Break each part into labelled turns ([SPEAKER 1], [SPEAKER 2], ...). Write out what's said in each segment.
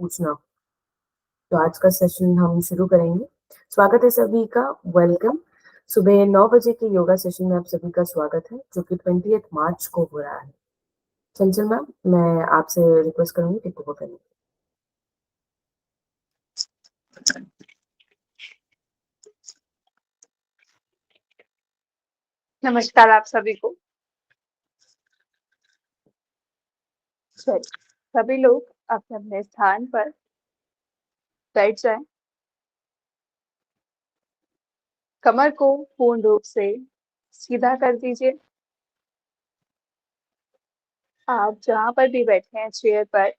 [SPEAKER 1] पूछना हो। तो आज का सेशन हम शुरू करेंगे। स्वागत है सभी का, वेलकम। सुबह 9 बजे के योगा सेशन में आप सभी का स्वागत है, जो कि 20 मार्च को हो रहा है। चंचल मैम, मैं आपसे रिक्वेस्ट करूंगी टिक को करने।
[SPEAKER 2] नमस्कार आप सभी को। सभी लोग अपने अपने स्थान पर बैठ जाएं। कमर को पूर्ण रूप से सीधा कर दीजिए। आप जहां पर भी बैठे हैं, चेयर पर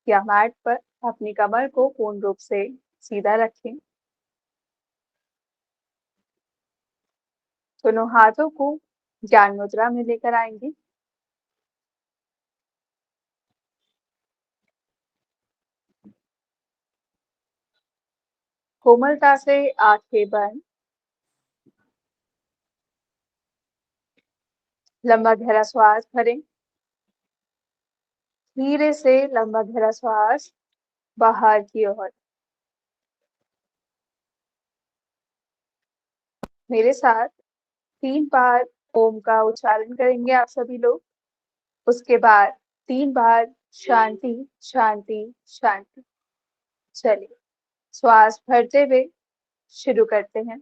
[SPEAKER 2] या मैट पर, अपनी कमर को पूर्ण रूप से सीधा रखें। दोनों हाथों को ज्ञान मुद्रा में लेकर आएंगे। कोमलता से आंखें बंद, लंबा गहरा श्वास भरें। धीरे से लंबा गहरा श्वास बाहर की ओर। मेरे साथ 3 बार ओम का उच्चारण करेंगे आप सभी लोग। उसके बाद 3 बार शांति शांति शांति। चलिए, श्वास भरते हुए शुरू करते हैं।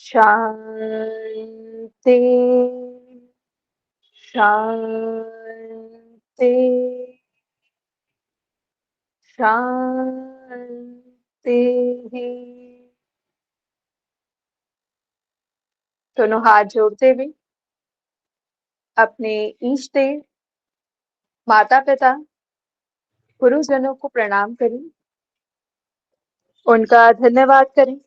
[SPEAKER 2] शांति शांति शांति। दोनों हाथ जोड़ते हुए अपने इष्ट देव, माता पिता, गुरुजनों को प्रणाम करें। उनका धन्यवाद करें।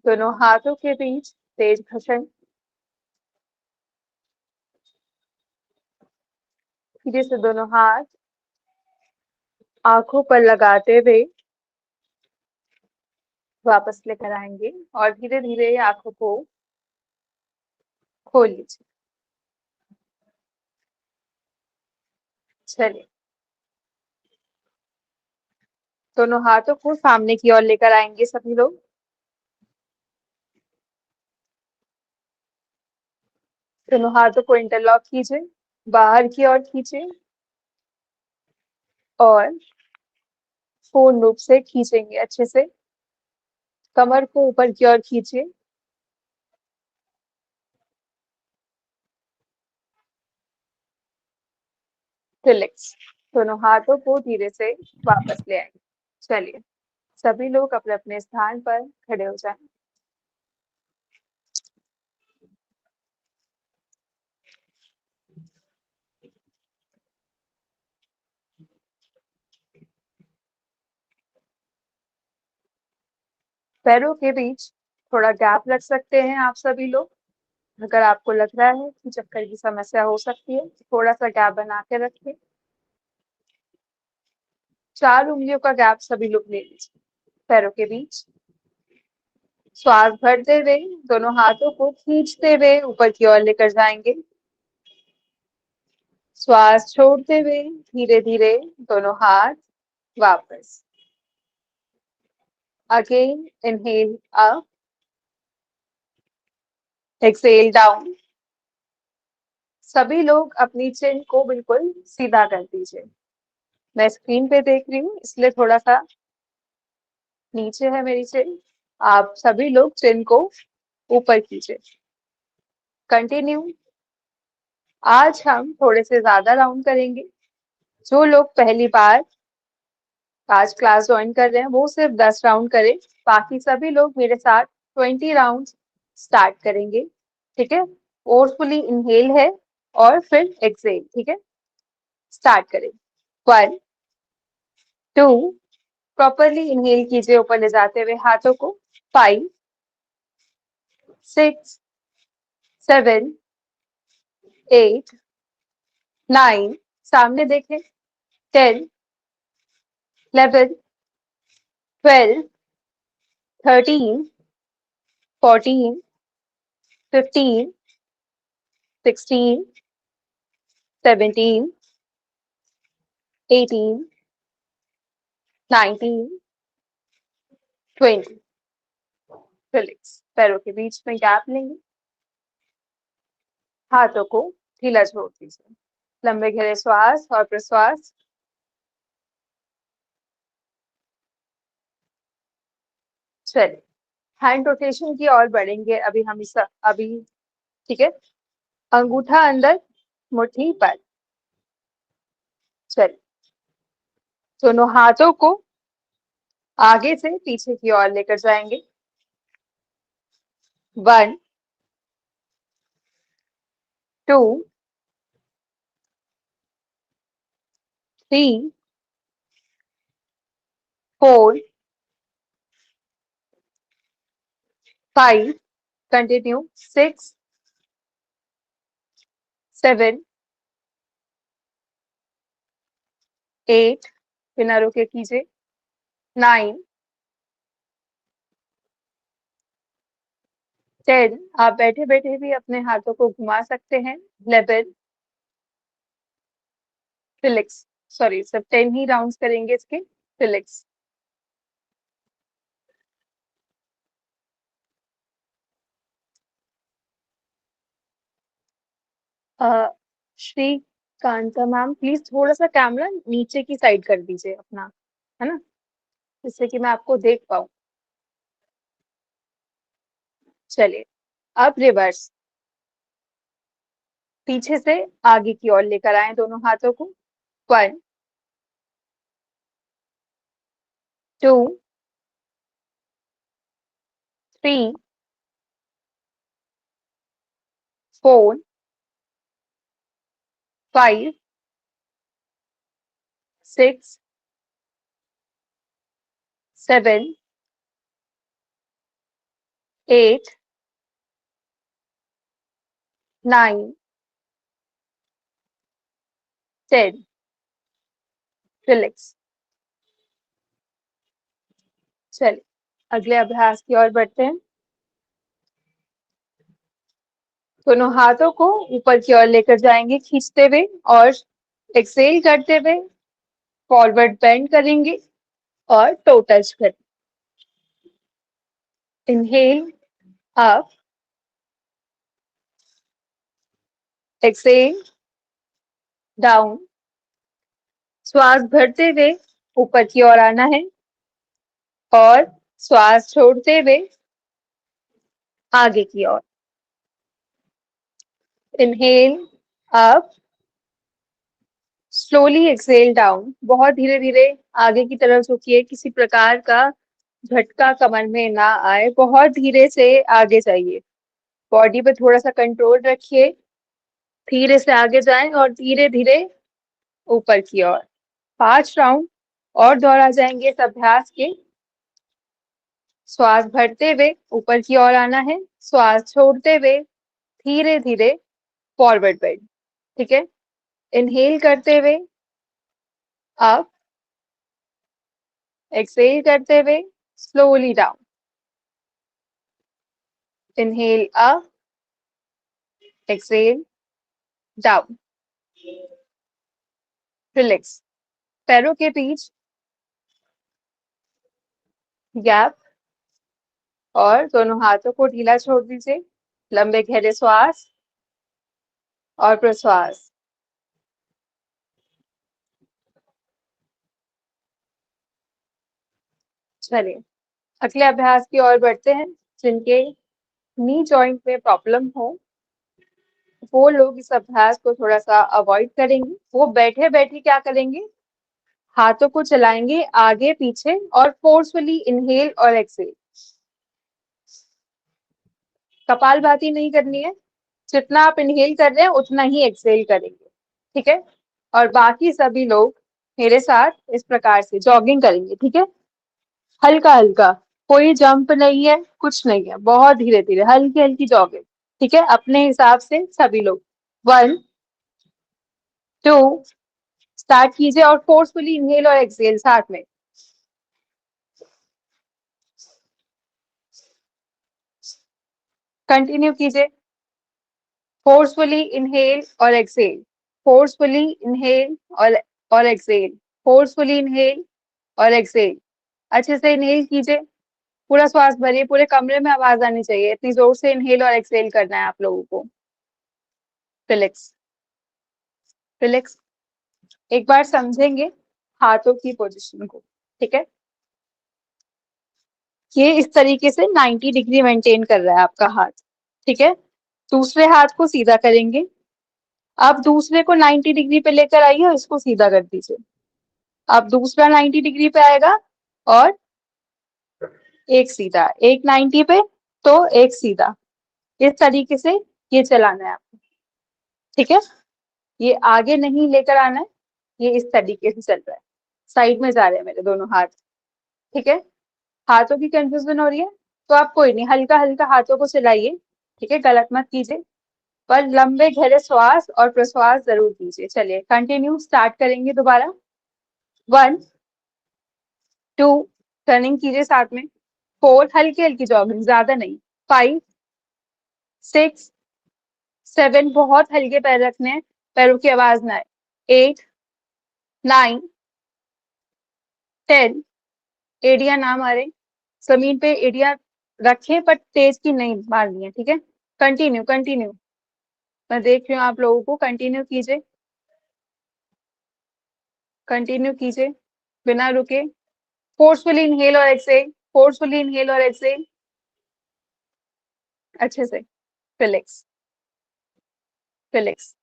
[SPEAKER 2] दोनों हाथों के बीच तेज घषण। धीरे से दोनों हाथ आंखों पर लगाते हुए वापस लेकर आएंगे और धीरे धीरे आंखों को खोल लीजिए। चलिए, दोनों हाथों को सामने की ओर लेकर आएंगे सभी लोग। दोनों हाथों को इंटरलॉक कीजिए, बाहर की ओर खींचिए और पूर्ण रूप से खींचेंगे अच्छे से। कमर को ऊपर की ओर खींचिए। रिलैक्स। दोनों हाथों को धीरे से वापस ले आएंगे। चलिए, सभी लोग अपने अपने स्थान पर खड़े हो जाएं। पैरों के बीच थोड़ा गैप रख सकते हैं आप सभी लोग। अगर आपको लग रहा है कि चक्कर की समस्या हो सकती है, थोड़ा सा गैप बना के रखें। 4 उंगलियों का गैप सभी लोग ले लीजिए पैरों के बीच। श्वास भरते हुए दोनों हाथों को खींचते हुए ऊपर की ओर लेकर जाएंगे। श्वास छोड़ते हुए धीरे धीरे दोनों हाथ वापस। Again inhale up, exhale down. सभी लोग अपनी चिन को बिल्कुल सीधा कर दीजिए। मैं स्क्रीन पे देख रही हूँ, इसलिए थोड़ा सा नीचे है मेरी चिन, आप सभी लोग चिन को ऊपर कीजिए। कंटिन्यू। आज हम थोड़े से ज्यादा राउंड करेंगे। जो लोग पहली बार आज क्लास ज्वाइन कर रहे हैं वो सिर्फ 10 राउंड करें, बाकी सभी लोग मेरे साथ 20 राउंड स्टार्ट करेंगे। ठीक है, फोर्सफुली इनहेल है और फिर एक्सेल। ठीक है, स्टार्ट करें। 1 2, प्रॉपरली इनहेल कीजिए ऊपर ले जाते हुए हाथों को। 5 6 7 8 9, सामने देखें। 10 11 12 13 14 15 16 17 18 19 20। रिलैक्स। पैरों के बीच में गैप लेंगे, हाथों को ढीला छोड़ दीजिए। लंबे गहरे श्वास और प्रश्वास। चलिए, हैंड रोटेशन की ओर बढ़ेंगे अभी हम अभी। ठीक है, अंगूठा अंदर, मुट्ठी पर। चलिए, दोनों हाथों को आगे से पीछे की ओर लेकर जाएंगे। 1 2 3 4 5, कंटिन्यू। 6 7 8, बिना रुके कीजिए। 9 10, आप बैठे बैठे भी अपने हाथों को घुमा सकते हैं। 11, रिलैक्स। सॉरी, सिर्फ 10 ही राउंड्स करेंगे इसके। रिलैक्स। श्रीकांता मैम, प्लीज थोड़ा सा कैमरा नीचे की साइड कर दीजिए अपना, है ना, जिससे कि मैं आपको देख पाऊँ। चलिए, अब रिवर्स। पीछे से आगे की ओर लेकर आए दोनों हाथों को। 1 2 3 4 5 6 7 8 9 10। रिलैक्स। चलिए, अगले अभ्यास की ओर बढ़ते हैं। दोनों हाथों को ऊपर की ओर लेकर जाएंगे खींचते हुए, और एक्सेल करते हुए फॉरवर्ड बेंड करेंगे और टो टच करें। Inhale up, exhale down. श्वास भरते हुए ऊपर की ओर आना है और श्वास छोड़ते हुए आगे की ओर। Inhale up, slowly exhale down. बहुत धीरे धीरे आगे की तरफ झुकिए, किसी प्रकार का झटका कमर में ना आए, बहुत धीरे से आगे जाइए। बॉडी पे थोड़ा सा कंट्रोल रखिए, धीरे से आगे जाएं और धीरे धीरे ऊपर की ओर। 5 राउंड और दोहरा जाएंगे इस अभ्यास के। श्वास भरते हुए ऊपर की ओर आना है, श्वास छोड़ते हुए धीरे धीरे फॉरवर्ड बेंड। ठीक है, इनहेल करते हुए अप, एक्सेल करते हुए slowly down. Inhale up, exhale down. Relax. पैरों के बीच गैप और दोनों हाथों को ढीला छोड़ दीजिए। लंबे गहरे श्वास और प्रश्वास। चलिए, अगले अभ्यास की ओर बढ़ते हैं। जिनके नी जॉइंट में प्रॉब्लम हो वो लोग इस अभ्यास को थोड़ा सा अवॉइड करेंगे। वो बैठे बैठे क्या करेंगे, हाथों को चलाएंगे आगे पीछे और फोर्सफुली इनहेल और एक्सहेल। कपालभाति नहीं करनी है, जितना आप इनहेल कर रहे हैं उतना ही एक्सहेल करेंगे, ठीक है। और बाकी सभी लोग मेरे साथ इस प्रकार से जॉगिंग करेंगे, ठीक है। हल्का हल्का, कोई जंप नहीं है, कुछ नहीं है, बहुत धीरे धीरे हल्की हल्की जॉगिंग, ठीक है, अपने हिसाब से सभी लोग। 1 2 स्टार्ट कीजिए और फोर्सफुली इनहेल और एक्सहेल साथ में। कंटिन्यू कीजिए, फोर्सफुली इनहेल और एक्सहेल, फोर्सफुली इनहेल और एक्सहेल, फोर्सफुली इनहेल और एक्सहेल। अच्छे से इनहेल कीजिए, पूरा श्वास भरिए, पूरे कमरे में आवाज आनी चाहिए, इतनी जोर से इनहेल और एक्सहेल करना है आप लोगों को। Relax relax. एक बार समझेंगे हाथों की पोजीशन को, ठीक है। ये इस तरीके से 90 डिग्री मेंटेन कर रहा है आपका हाथ, ठीक है। दूसरे हाथ को सीधा करेंगे। अब दूसरे को 90 डिग्री पे लेकर आइए और इसको सीधा कर दीजिए। अब दूसरा 90 डिग्री पे आएगा और एक सीधा, एक 90 पे तो एक सीधा, इस तरीके से ये चलाना है आपको, ठीक है। ये आगे नहीं लेकर आना है, ये इस तरीके से चल रहा है, साइड में जा रहे हैं मेरे दोनों हाथ, ठीक है। हाथों की कंफ्यूजन हो रही है तो आप कोई नहीं, हल्का हल्का हाथों को चलाइए, ठीक है, गलत मत कीजिए, पर लंबे गहरे श्वास और प्रश्वास जरूर कीजिए। चलिए कंटिन्यू स्टार्ट करेंगे दोबारा। 1 2 रनिंग कीजिए साथ में। 4 हल्की हल्की जॉगिंग, ज्यादा नहीं। 5 6 7 बहुत हल्के पैर रखने हैं, पैरों की आवाज ना आए। 8 9 10 एड़ियां ना मारे, जमीन पे एड़ियां रखें पर तेज की नहीं मारनी है, ठीक है। कंटिन्यू कंटिन्यू, मैं देख रही हूँ आप लोगों को, कंटिन्यू कीजिए, कंटिन्यू कीजिए बिना रुके। फोर्सफुली इनहेल और एक्सहेल, फोर्सफुली इनहेल और एक्सहेल, अच्छे से। Relax relax.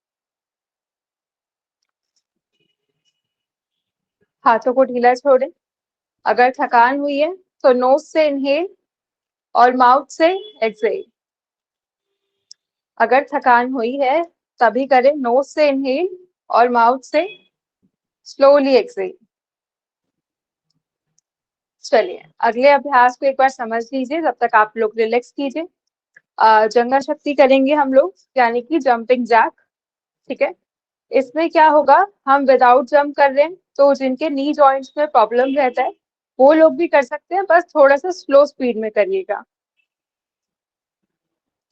[SPEAKER 2] हाथों को ढीला छोड़े। अगर थकान हुई है तो नोज से इनहेल और माउथ से एक्सहेल। अगर थकान हुई है तभी करें, नोज से इनहेल और माउथ से स्लोली एक्सहेल। चलिए अगले अभ्यास को एक बार समझ लीजिए, तब तक आप लोग रिलैक्स कीजिए। जंगा शक्ति करेंगे हम लोग, यानी कि जंपिंग जैक, ठीक है। इसमें क्या होगा, हम विदाउट जंप कर रहे हैं तो जिनके नी जॉइंट्स में प्रॉब्लम रहता है वो लोग भी कर सकते हैं, बस थोड़ा सा स्लो स्पीड में करिएगा।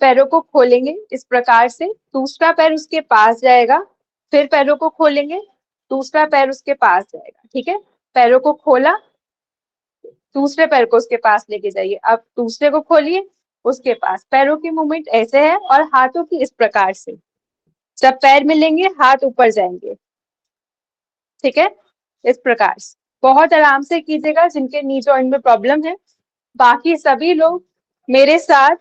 [SPEAKER 2] पैरों को खोलेंगे इस प्रकार से, दूसरा पैर उसके पास जाएगा, फिर पैरों को खोलेंगे, दूसरा पैर उसके पास जाएगा, ठीक है। पैरों को खोला, दूसरे पैर को उसके पास लेके जाइए, अब दूसरे को खोलिए, उसके पास। पैरों की मूवमेंट ऐसे है और हाथों की इस प्रकार से, जब पैर मिलेंगे हाथ ऊपर जाएंगे, ठीक है, इस प्रकार से। बहुत आराम से कीजिएगा जिनके नी जॉइंट में प्रॉब्लम है। बाकी सभी लोग मेरे साथ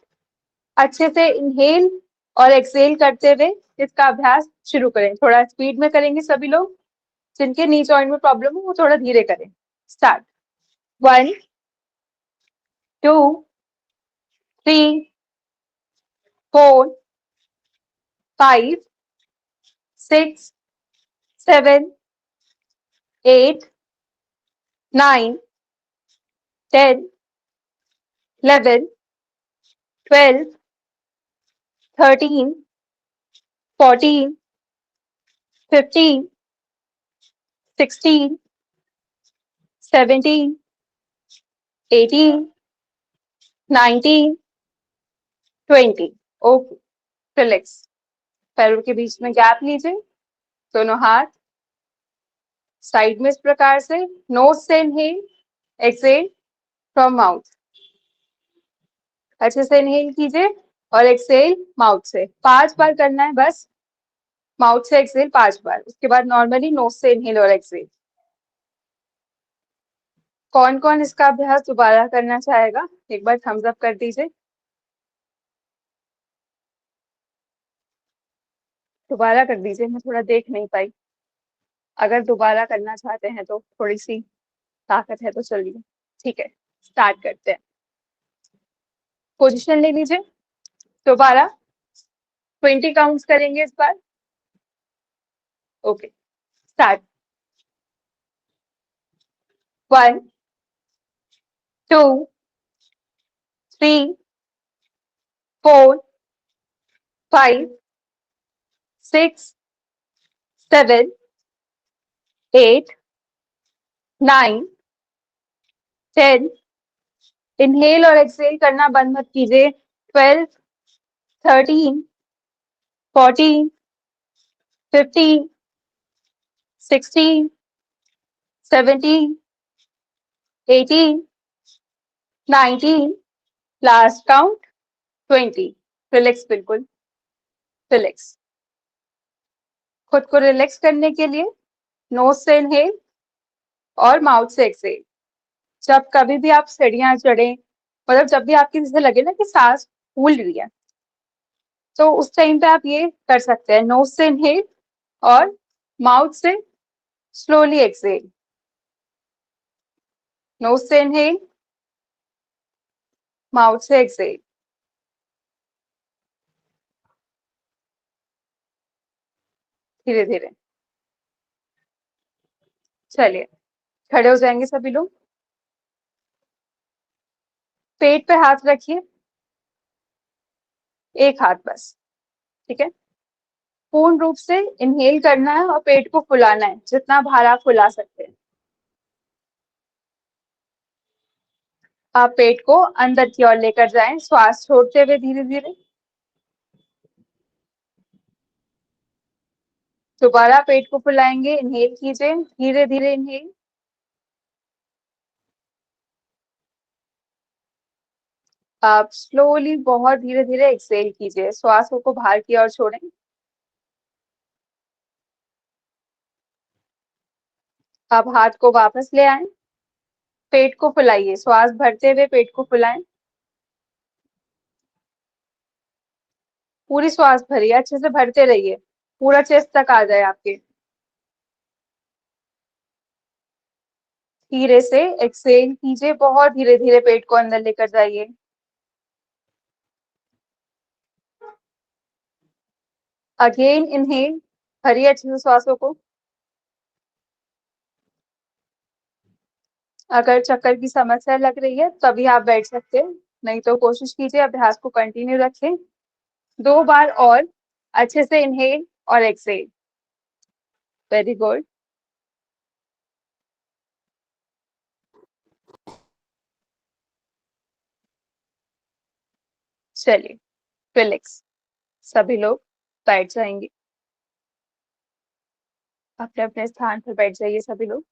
[SPEAKER 2] अच्छे से इनहेल और एक्सहेल करते हुए इसका अभ्यास शुरू करें। थोड़ा स्पीड में करेंगे सभी लोग, जिनके नी जॉइंट में प्रॉब्लम हो वो थोड़ा धीरे करें। स्टार्ट। 1 2 3 4 5 6 7 8 9 10 11 12 13 14 15 16 17 18 19 20। Okay, relax. पैरों के बीच में गैप लीजिए, दोनों हाथ साइड में इस प्रकार से, नोज से इनहेल, एक्सहेल फ्रॉम माउथ। अच्छे से इनहेल कीजिए और एक्सहेल माउथ से, 5 बार करना है बस, माउथ से एक्सहेल 5 बार, उसके बाद नॉर्मली नोज से इनहेल और एक्सहेल। कौन कौन इसका अभ्यास दोबारा करना चाहेगा? एक बार थम्स अप कर दीजिए। दोबारा कर दीजिए, मैं थोड़ा देख नहीं पाई। अगर दोबारा करना चाहते हैं तो थोड़ी सी ताकत है तो चलिए, ठीक है, स्टार्ट करते हैं। पोजीशन ले लीजिए। दोबारा 20 काउंट्स करेंगे इस बार। Okay, start. 1 2 3 4 5 6 7 8 9 10। इनहेल और एक्सहेल करना बंद मत कीजिए। 12 13 14 15 16 17 18 19। Last count 20। रिलैक्स, बिल्कुल रिलैक्स। खुद को रिलैक्स करने के लिए नोज से इनहेल और माउथ से एक्सहेल। जब कभी भी आप सीढ़ियां चढ़े, मतलब जब भी आपकी जैसे लगे ना कि सांस फूल रही है, तो उस टाइम पे आप ये कर सकते हैं, नोज से इनहेल और माउथ से स्लोली एक्सहेल। नोज से इनहेल, माउथ से एक्सहेल। धीरे धीरे। चलिए, खड़े हो जाएंगे सभी लोग। पेट पे हाथ रखिए, एक हाथ बस, ठीक है। पूर्ण रूप से इनहेल करना है और पेट को फुलाना है, जितना बाहर आप फुला सकते हैं। आप पेट को अंदर की ओर लेकर जाएं, श्वास छोड़ते हुए धीरे धीरे। दोबारा पेट को फुलाएंगे, इनहेल कीजिए, धीरे धीरे इनहेल। आप स्लोली बहुत धीरे धीरे एक्सहेल कीजिए, श्वासों को बाहर की ओर छोड़ें। आप हाथ को वापस ले आए, पेट को फुलाइए, श्वास भरते हुए पेट को फुलाएं। पूरी श्वास भरिए, अच्छे से भरते रहिए, पूरा चेस्ट तक आ जाए आपके। धीरे से एक्सहेल कीजिए, बहुत धीरे धीरे पेट को अंदर लेकर जाइए। अगेन इनहेल, भरिए अच्छे से श्वासों को। अगर चक्कर की समस्या लग रही है तभी आप बैठ सकते हैं, नहीं तो कोशिश कीजिए अभ्यास को कंटिन्यू रखें। 2 बार और अच्छे से इनहेल और एक्सहेल। Very good. चलिए, रिलैक्स। सभी लोग बैठ जाएंगे, अपने अपने स्थान पर बैठ जाइए सभी लोग।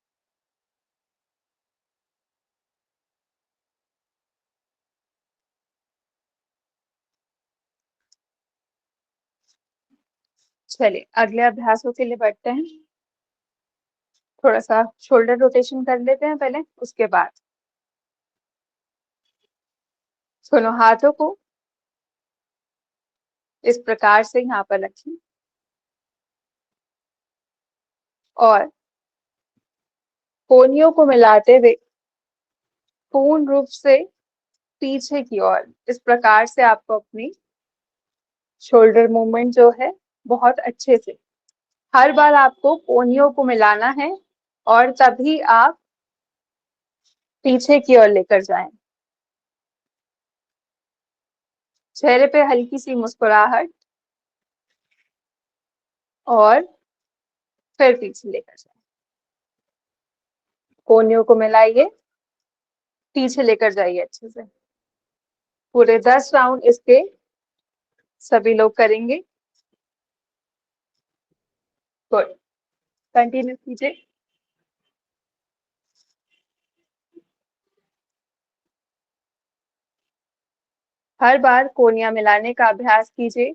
[SPEAKER 2] चलिए, अगले अभ्यासों के लिए बढ़ते हैं। थोड़ा सा शोल्डर रोटेशन कर लेते हैं पहले, उसके बाद दोनों हाथों को इस प्रकार से यहाँ पर रखिए और कोहनियों को मिलाते हुए पूर्ण रूप से पीछे की ओर, इस प्रकार से आपको अपनी शोल्डर मूवमेंट जो है बहुत अच्छे से, हर बार आपको कोहनियों को मिलाना है और तभी आप पीछे की ओर लेकर जाएं। चेहरे पे हल्की सी मुस्कुराहट और फिर पीछे लेकर जाएं। कोहनियों को मिलाइए, पीछे लेकर जाइए अच्छे से। पूरे 10 राउंड इसके सभी लोग करेंगे। गुड, कंटिन्यू कीजिए। हर बार कोहनियां मिलाने का अभ्यास कीजिए,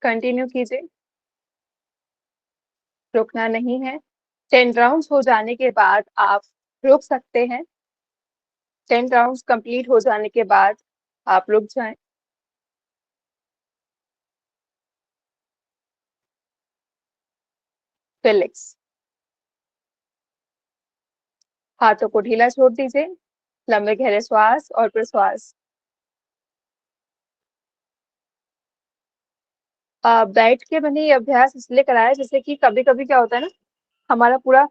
[SPEAKER 2] कंटिन्यू कीजिए, रुकना नहीं है। 10 राउंड्स हो जाने के बाद आप रुक सकते हैं 10 राउंड्स कंप्लीट हो जाने के बाद आप लोग जाएं। रिलैक्स, हाथों को ढीला छोड़ दीजिए, लंबे गहरे श्वास और प्रश्वास। बैठ के मैंने ये अभ्यास इसलिए कराया, जैसे कि कभी कभी क्या होता है ना, हमारा पूरा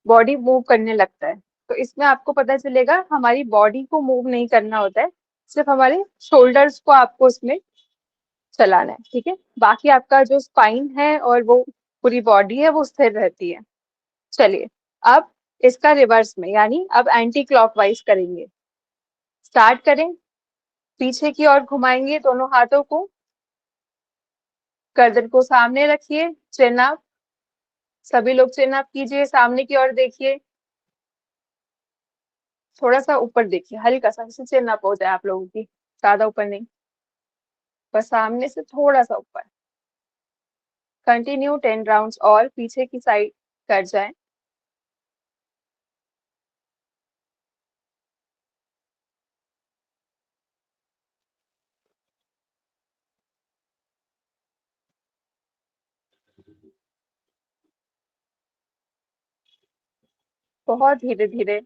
[SPEAKER 2] बॉडी मूव करने लगता है, तो इसमें आपको पता चलेगा हमारी बॉडी को मूव नहीं करना होता है, सिर्फ हमारे शोल्डर्स को आपको इसमें चलाना है, ठीक है। बाकी आपका जो स्पाइन है और वो पूरी बॉडी है वो स्थिर रहती है। चलिए, अब इसका रिवर्स में, यानी अब एंटी क्लॉकवाइज करेंगे। स्टार्ट करें, पीछे की ओर घुमाएंगे दोनों हाथों को, गर्दन को सामने रखिए, चिन अप, सभी लोग चिन अप कीजिए, सामने की ओर देखिए, थोड़ा सा ऊपर देखिए, हल्का सा, जैसे चिन अप हो जाए आप लोगों की, ज्यादा ऊपर नहीं, बस सामने से थोड़ा सा ऊपर। कंटिन्यू 10 राउंड्स और पीछे की साइड कर जाएं। बहुत धीरे धीरे।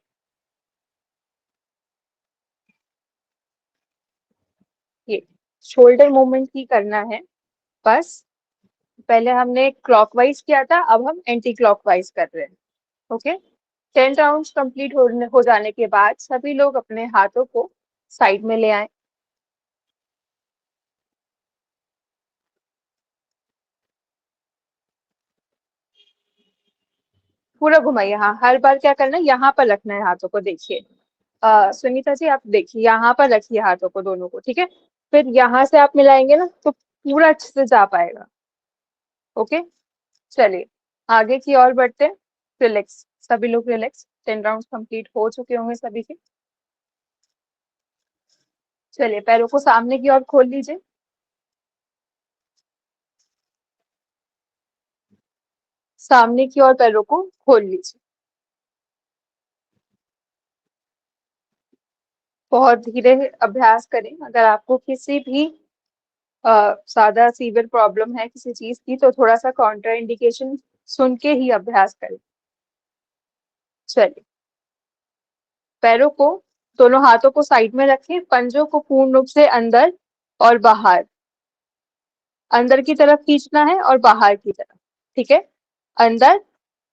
[SPEAKER 2] ये शोल्डर मूवमेंट ही करना है बस। पहले हमने क्लॉकवाइज किया था, अब हम एंटी क्लॉकवाइज कर रहे हैं। ओके, 10 राउंड्स कंप्लीट हो जाने के बाद सभी लोग अपने हाथों को साइड में ले आए। पूरा घुमाइए, हाँ, हर बार क्या करना है, यहाँ पर रखना है हाथों को, देखिए। सुनीता जी आप देखिए, यहाँ पर रखिए हाथों को दोनों को, ठीक है। फिर यहाँ से आप मिलाएंगे ना तो पूरा अच्छे से जा पाएगा। ओके, चलिए आगे की ओर बढ़ते हैं। रिलैक्स, सभी लोग रिलैक्स। 10 राउंड कंप्लीट हो चुके होंगे सभी के। चलिए पैरों को सामने की ओर खोल लीजिए, सामने की ओर पैरों को खोल लीजिए। बहुत धीरे अभ्यास करें। अगर आपको किसी भी ज्यादा सीवियर प्रॉब्लम है किसी चीज की, तो थोड़ा सा कॉन्ट्रा इंडिकेशन सुन के ही अभ्यास करें। चलिए, पैरों को, दोनों हाथों को साइड में रखें, पंजों को पूर्ण रूप से अंदर और बाहर, अंदर की तरफ खींचना है और बाहर की तरफ, ठीक है। अंदर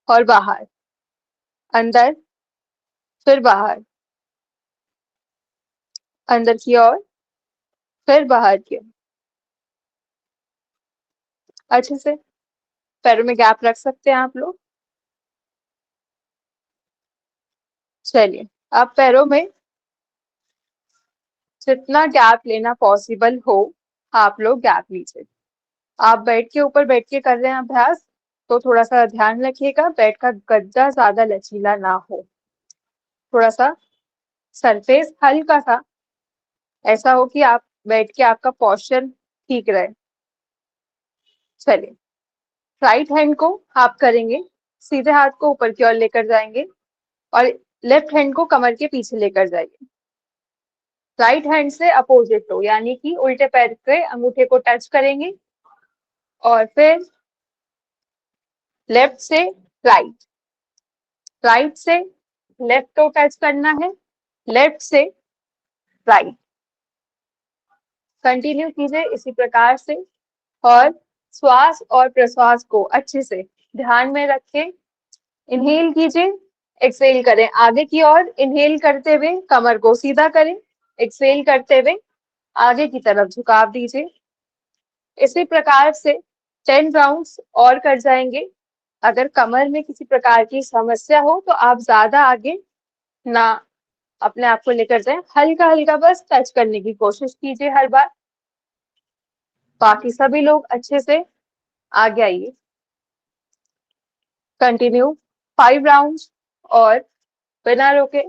[SPEAKER 2] और बाहर, अंदर, फिर बाहर, अंदर की ओर, फिर बाहर की ओर। अच्छे से पैरों में गैप रख सकते हैं आप लोग। चलिए, अब पैरों में जितना गैप लेना पॉसिबल हो आप लोग गैप लीजिए। आप बेड के ऊपर बैठ के कर रहे हैं अभ्यास, तो थोड़ा सा ध्यान रखिएगा बेड का गद्दा ज्यादा लचीला ना हो, थोड़ा सा सरफेस हल्का सा ऐसा हो कि आप बैठ के आपका पोस्चर ठीक रहे। चलिए, राइट हैंड को आप करेंगे, सीधे हाथ को ऊपर की ओर लेकर जाएंगे और लेफ्ट हैंड को कमर के पीछे लेकर जाइए। राइट हैंड से अपोजिट हो, यानी कि उल्टे पैर के अंगूठे को टच करेंगे और फिर लेफ्ट से राइट, राइट से लेफ्ट को टच करना है, लेफ्ट से राइट। कंटिन्यू कीजिए इसी प्रकार से, और श्वास और प्रश्वास को अच्छे से ध्यान में रखें। इनहेल कीजिए, एक्सहेल करें आगे की ओर, इनहेल करते हुए कमर को सीधा करें, एक्सहेल करते हुए आगे की तरफ झुकाव दीजिए। इसी प्रकार से 10 राउंड्स और कर जाएंगे। अगर कमर में किसी प्रकार की समस्या हो तो आप ज्यादा आगे ना अपने आप को लेकर जाएं, हल्का हल्का बस टच करने की कोशिश कीजिए हर बार। बाकी सभी लोग अच्छे से आगे आइए। कंटिन्यू 5 राउंड्स और बिना रोके।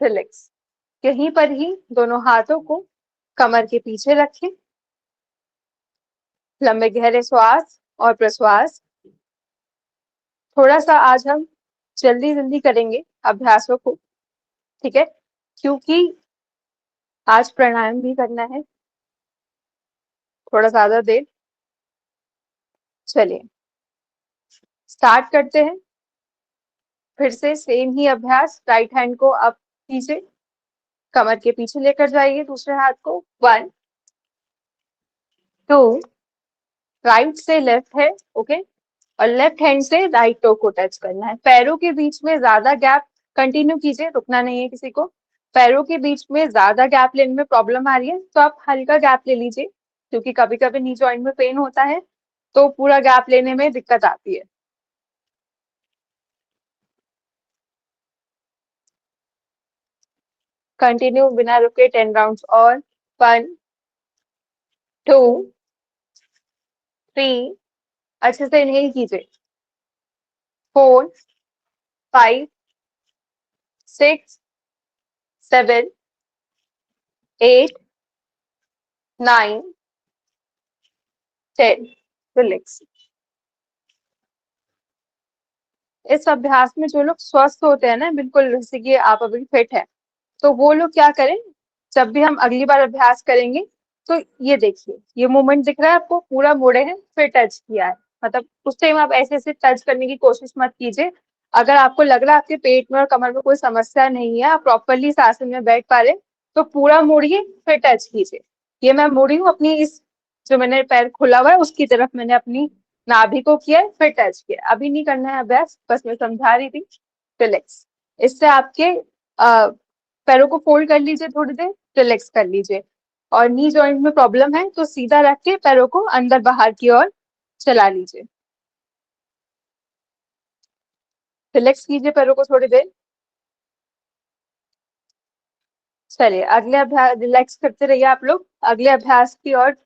[SPEAKER 2] रिलैक्स, यहीं पर ही दोनों हाथों को कमर के पीछे रखें, लंबे गहरे श्वास और प्रश्वास। थोड़ा सा आज हम जल्दी जल्दी करेंगे अभ्यासों को, ठीक है, क्योंकि आज प्राणायाम भी करना है थोड़ा ज्यादा देर। चलिए स्टार्ट करते हैं। फिर से सेम ही अभ्यास, राइट हैंड को अप कीजिए, कमर के पीछे लेकर जाइए दूसरे हाथ को। 1 2, राइट से लेफ्ट है, ओके, और लेफ्ट हैंड से राइट टो को टच करना है। पैरों के बीच में ज्यादा गैप कंटिन्यू कीजिए, रुकना नहीं है किसी को। पैरों के बीच में ज्यादा गैप लेने में प्रॉब्लम आ रही है तो आप हल्का गैप ले लीजिए, क्योंकि कभी कभी नी जॉइंट में पेन होता है तो पूरा गैप लेने में दिक्कत आती है। कंटिन्यू बिना रुके 10 राउंड्स और। 1 2 3, अच्छे से इनहेल कीजिए। 4 5 6 7 8 9 10, रिलैक्स। इस अभ्यास में जो लोग स्वस्थ होते हैं ना, बिल्कुल जैसे कि आप अभी फिट है, तो वो लोग क्या करें, जब भी हम अगली बार अभ्यास करेंगे तो ये देखिए, ये मूवमेंट दिख रहा है आपको, पूरा मोड़े हैं फिर टच किया है, मतलब उस टाइम आप ऐसे ऐसे टच करने की कोशिश मत कीजिए। अगर आपको लग रहा है आपके पेट में और कमर में कोई समस्या नहीं है, आप प्रॉपरली इस आसन में बैठ पा रहे, तो पूरा मोड़िए फिर टच कीजिए। ये मैं मोड़ी हूँ अपनी, इस जो मैंने पैर खुला हुआ है उसकी तरफ मैंने अपनी नाभि को किया है, फिर टच किया। अभी नहीं करना है अभ्यास, बस मैं समझा रही थी। रिलैक्स। इससे आपके पैरों को फोल्ड कर लीजिए, थोड़ी देर रिलैक्स कर लीजिए। और नी जॉइंट में प्रॉब्लम है तो सीधा रख के पैरों को अंदर बाहर की ओर चला लीजिए। रिलैक्स कीजिए पैरों को थोड़ी देर। चलिए अगले अभ्यास, रिलैक्स करते रहिए आप लोग। अगले अभ्यास की ओर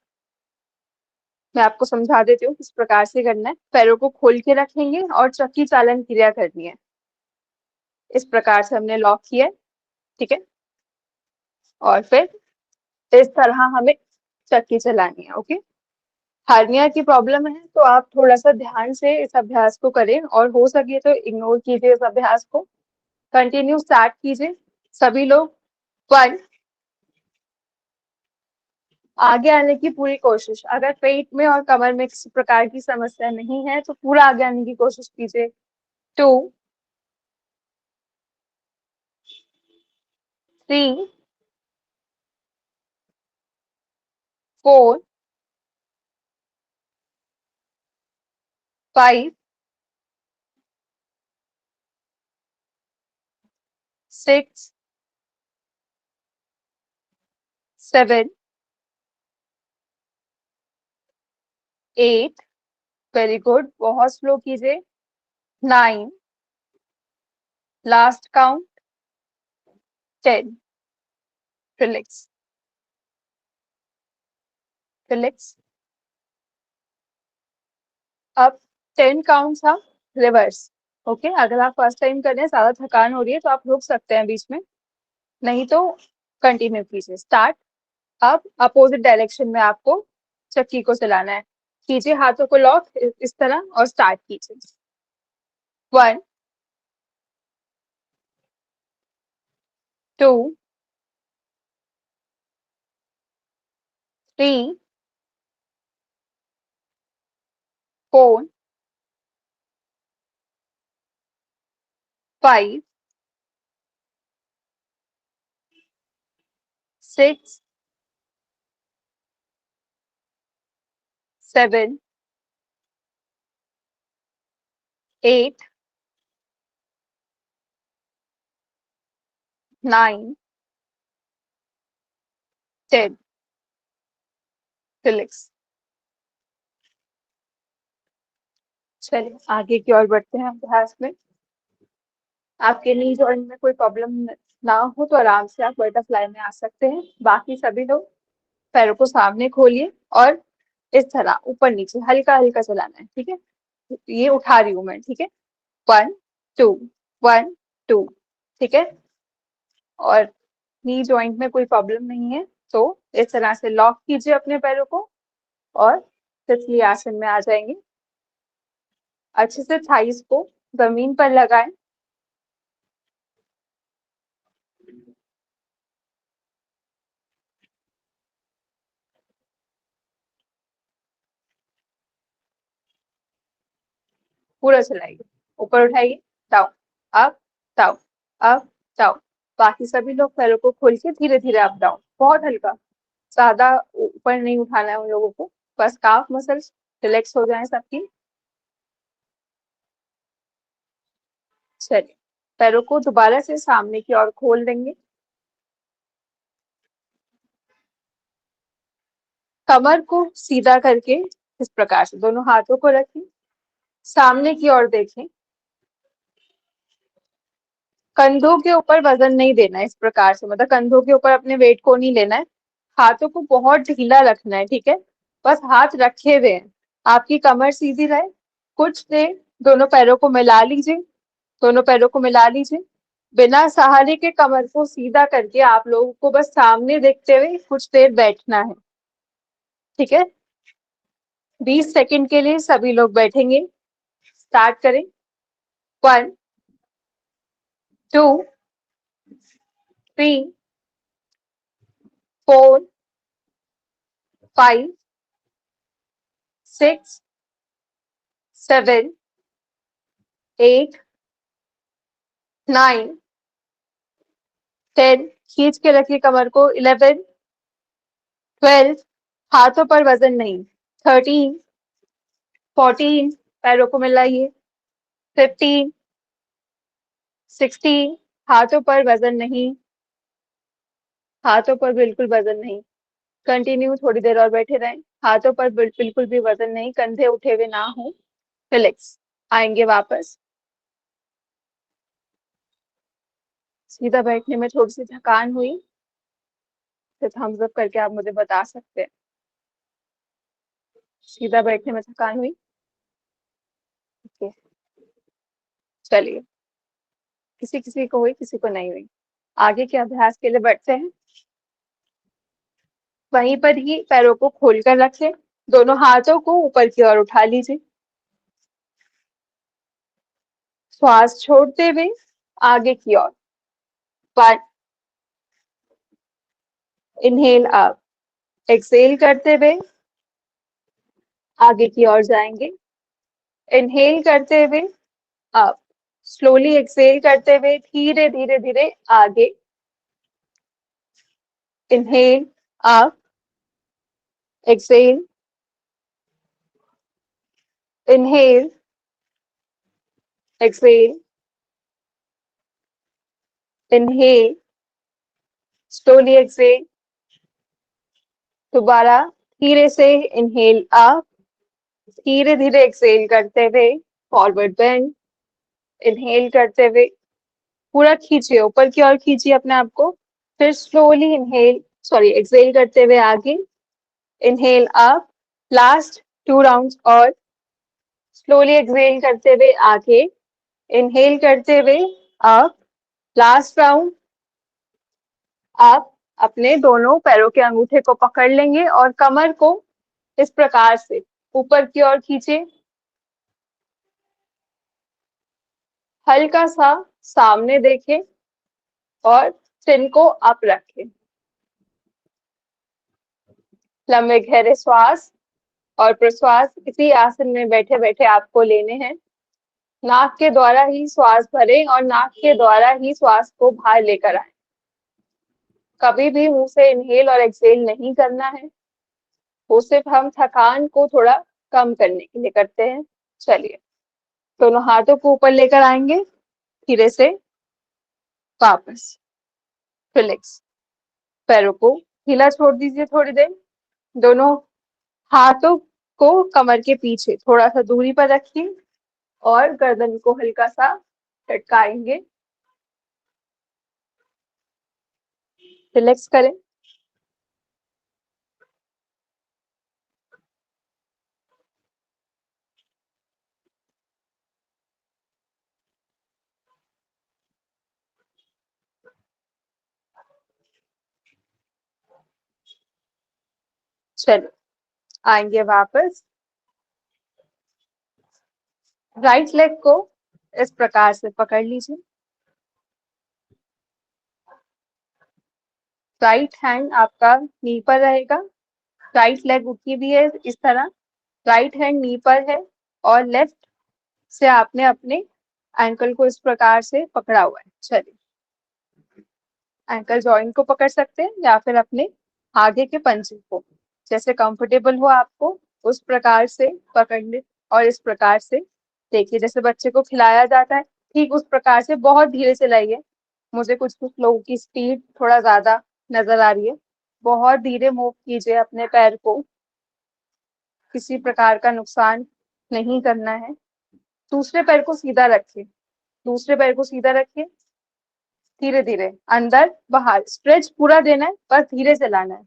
[SPEAKER 2] मैं आपको समझा देती हूँ किस प्रकार से करना है। पैरों को खोल के रखेंगे और चक्की चालन क्रिया करनी है। इस प्रकार से हमने लॉक किया है, ठीक है, और फिर इस तरह हमें चक्की चलानी है, ओके। हार्निया की प्रॉब्लम है तो आप थोड़ा सा ध्यान से इस अभ्यास को करें, और हो सके तो इग्नोर कीजिए इस अभ्यास को। कंटिन्यू स्टार्ट कीजिए सभी लोग। 1, आगे आने की पूरी कोशिश। अगर पेट में और कमर में किसी प्रकार की समस्या नहीं है तो पूरा आगे आने की कोशिश कीजिए। 2 3 4 5 6 7 8, वेरी गुड, बहुत स्लो कीजिए। 9, लास्ट काउंट 10, रिलैक्स रिलैक्स। अब 10 काउंट्स हम रिवर्स, ओके। अगर आप फर्स्ट टाइम कर रहे हैं, ज्यादा थकान हो रही है तो आप रुक सकते हैं बीच में, नहीं तो कंटिन्यू कीजिए। स्टार्ट। अब अपोजिट डायरेक्शन में आपको चक्की को चलाना है। कीजिए हाथों को लॉक इस तरह और स्टार्ट कीजिए। 1 2 3 4 5 6 7 8 9 10, रिलैक्स। चलिए आगे की ओर बढ़ते हैं अभ्यास में। आपके नी जॉइंट में कोई प्रॉब्लम ना हो तो आराम से आप बटरफ्लाई में आ सकते हैं। बाकी सभी लोग पैरों को सामने खोलिए और इस तरह ऊपर नीचे हल्का हल्का चलाना है, ठीक है। ये उठा रही हूँ मैं, ठीक है। 1 2 1 2, ठीक है। और नी जॉइंट में कोई प्रॉब्लम नहीं है तो इस तरह से लॉक कीजिए अपने पैरों को और तितली आसन में आ जाएंगे। अच्छे से थाइस को जमीन पर लगाएं। पूरा चलाइए, ऊपर उठाइए, down, up, down, up, down. बाकी सभी लोग पैरों को खोल के धीरे धीरे अप डाउन, बहुत हल्का, ज्यादा ऊपर नहीं उठाना है उन लोगों को, बस काफ मसल्स रिलैक्स हो जाए सबकी। चलिए, पैरों को दोबारा से सामने की ओर खोल देंगे। कमर को सीधा करके इस प्रकार से दोनों हाथों को रखें, सामने की ओर देखें। कंधों के ऊपर वजन नहीं देना है इस प्रकार से, मतलब कंधों के ऊपर अपने वेट को नहीं लेना है। हाथों को बहुत ढीला रखना है, ठीक है, बस हाथ रखे हुए हैं, आपकी कमर सीधी रहे। कुछ देर दोनों पैरों को मिला लीजिए, दोनों पैरों को मिला लीजिए। बिना सहारे के कमर को सीधा करके आप लोगों को बस सामने देखते हुए कुछ देर बैठना है, ठीक है। 20 सेकंड के लिए सभी लोग बैठेंगे। स्टार्ट करें। 1, 2, 3, 4, 5, 6, 7, 8, 9, 10, खींच के रखिए कमर को। 11, 12, हाथों पर वजन नहीं। 13, 14, पैरों को मिलाइए। 15, 16, हाथों पर वजन नहीं, हाथों पर बिल्कुल वजन नहीं। कंटिन्यू, थोड़ी देर और बैठे रहें। हाथों पर बिल्कुल भी वजन नहीं, कंधे उठे हुए ना हो, रिलैक्स। आएंगे वापस। सीधा बैठने में थोड़ी सी थकान हुई तो थम्स अप करके आप मुझे बता सकते हैं। सीधा बैठने में थकान हुई, ओके, चलिए। किसी किसी को हुई, किसी को नहीं हुई। आगे के अभ्यास के लिए बढ़ते हैं। वहीं पर ही पैरों को खोलकर रखें, दोनों हाथों को ऊपर की ओर उठा लीजिए। श्वास छोड़ते हुए आगे की ओर। 1, इनहेल अप, एक्सेल करते हुए आगे की ओर जाएंगे। इनहेल करते हुए अप, स्लोली एक्सेल करते हुए धीरे धीरे धीरे आगे। Inhale up, exhale, inhale, exhale, inhale, slowly exhale. दोबारा धीरे से इनहेल अप, धीरे धीरे एक्सेल करते हुए फॉरवर्ड बेंड। इनहेल करते हुए पूरा खींचिए, ऊपर की ओर खींचिए अपने आप को। फिर स्लोली इनहेल, सॉरी, एक्सेल करते हुए आगे। इनहेल अप, लास्ट 2 राउंड्स और। स्लोली एक्सेल करते हुए आगे। इनहेल करते हुए अप, लास्ट राउंड। आप अपने दोनों पैरों के अंगूठे को पकड़ लेंगे और कमर को इस प्रकार से ऊपर की ओर खींचे, हल्का सा सामने देखें और चिन को अप रखें। लंबे गहरे श्वास और प्रश्वास इसी आसन में बैठे बैठे आपको लेने हैं। नाक के द्वारा ही श्वास भरें और नाक के द्वारा ही श्वास को बाहर लेकर आए। कभी भी मुंह से इनहेल और एक्सहेल नहीं करना है, वो सिर्फ हम थकान को थोड़ा कम करने के लिए करते हैं। चलिए, दोनों हाथों को ऊपर लेकर आएंगे, धीरे से वापस, रिलैक्स। पैरों को ढीला छोड़ दीजिए थोड़ी देर। दोनों हाथों को कमर के पीछे थोड़ा सा दूरी पर रखिए और गर्दन को हल्का सा लटकाएंगे। रिलैक्स करें। चलो, आएंगे वापस। राइट लेग को इस प्रकार से पकड़ लीजिए। राइट हैंड आपका नी पर रहेगा, राइट लेग उठी हुई है इस तरह, राइट हैंड नी पर है और लेफ्ट से आपने अपने एंकल को इस प्रकार से पकड़ा हुआ है। चलिए, एंकल जॉइंट को पकड़ सकते हैं या फिर अपने आगे के पंजे को, जैसे कंफर्टेबल हो आपको उस प्रकार से पकड़ने। और इस प्रकार से देखिए, जैसे बच्चे को खिलाया जाता है ठीक उस प्रकार से बहुत धीरे चलाइए। मुझे कुछ कुछ लोगों की स्पीड थोड़ा ज्यादा नजर आ रही है। बहुत धीरे मूव कीजिए अपने पैर को, किसी प्रकार का नुकसान नहीं करना है। दूसरे पैर को सीधा रखिए, दूसरे पैर को सीधा रखिए, धीरे धीरे अंदर बाहर स्ट्रेच पूरा देना है पर धीरे चलाना है।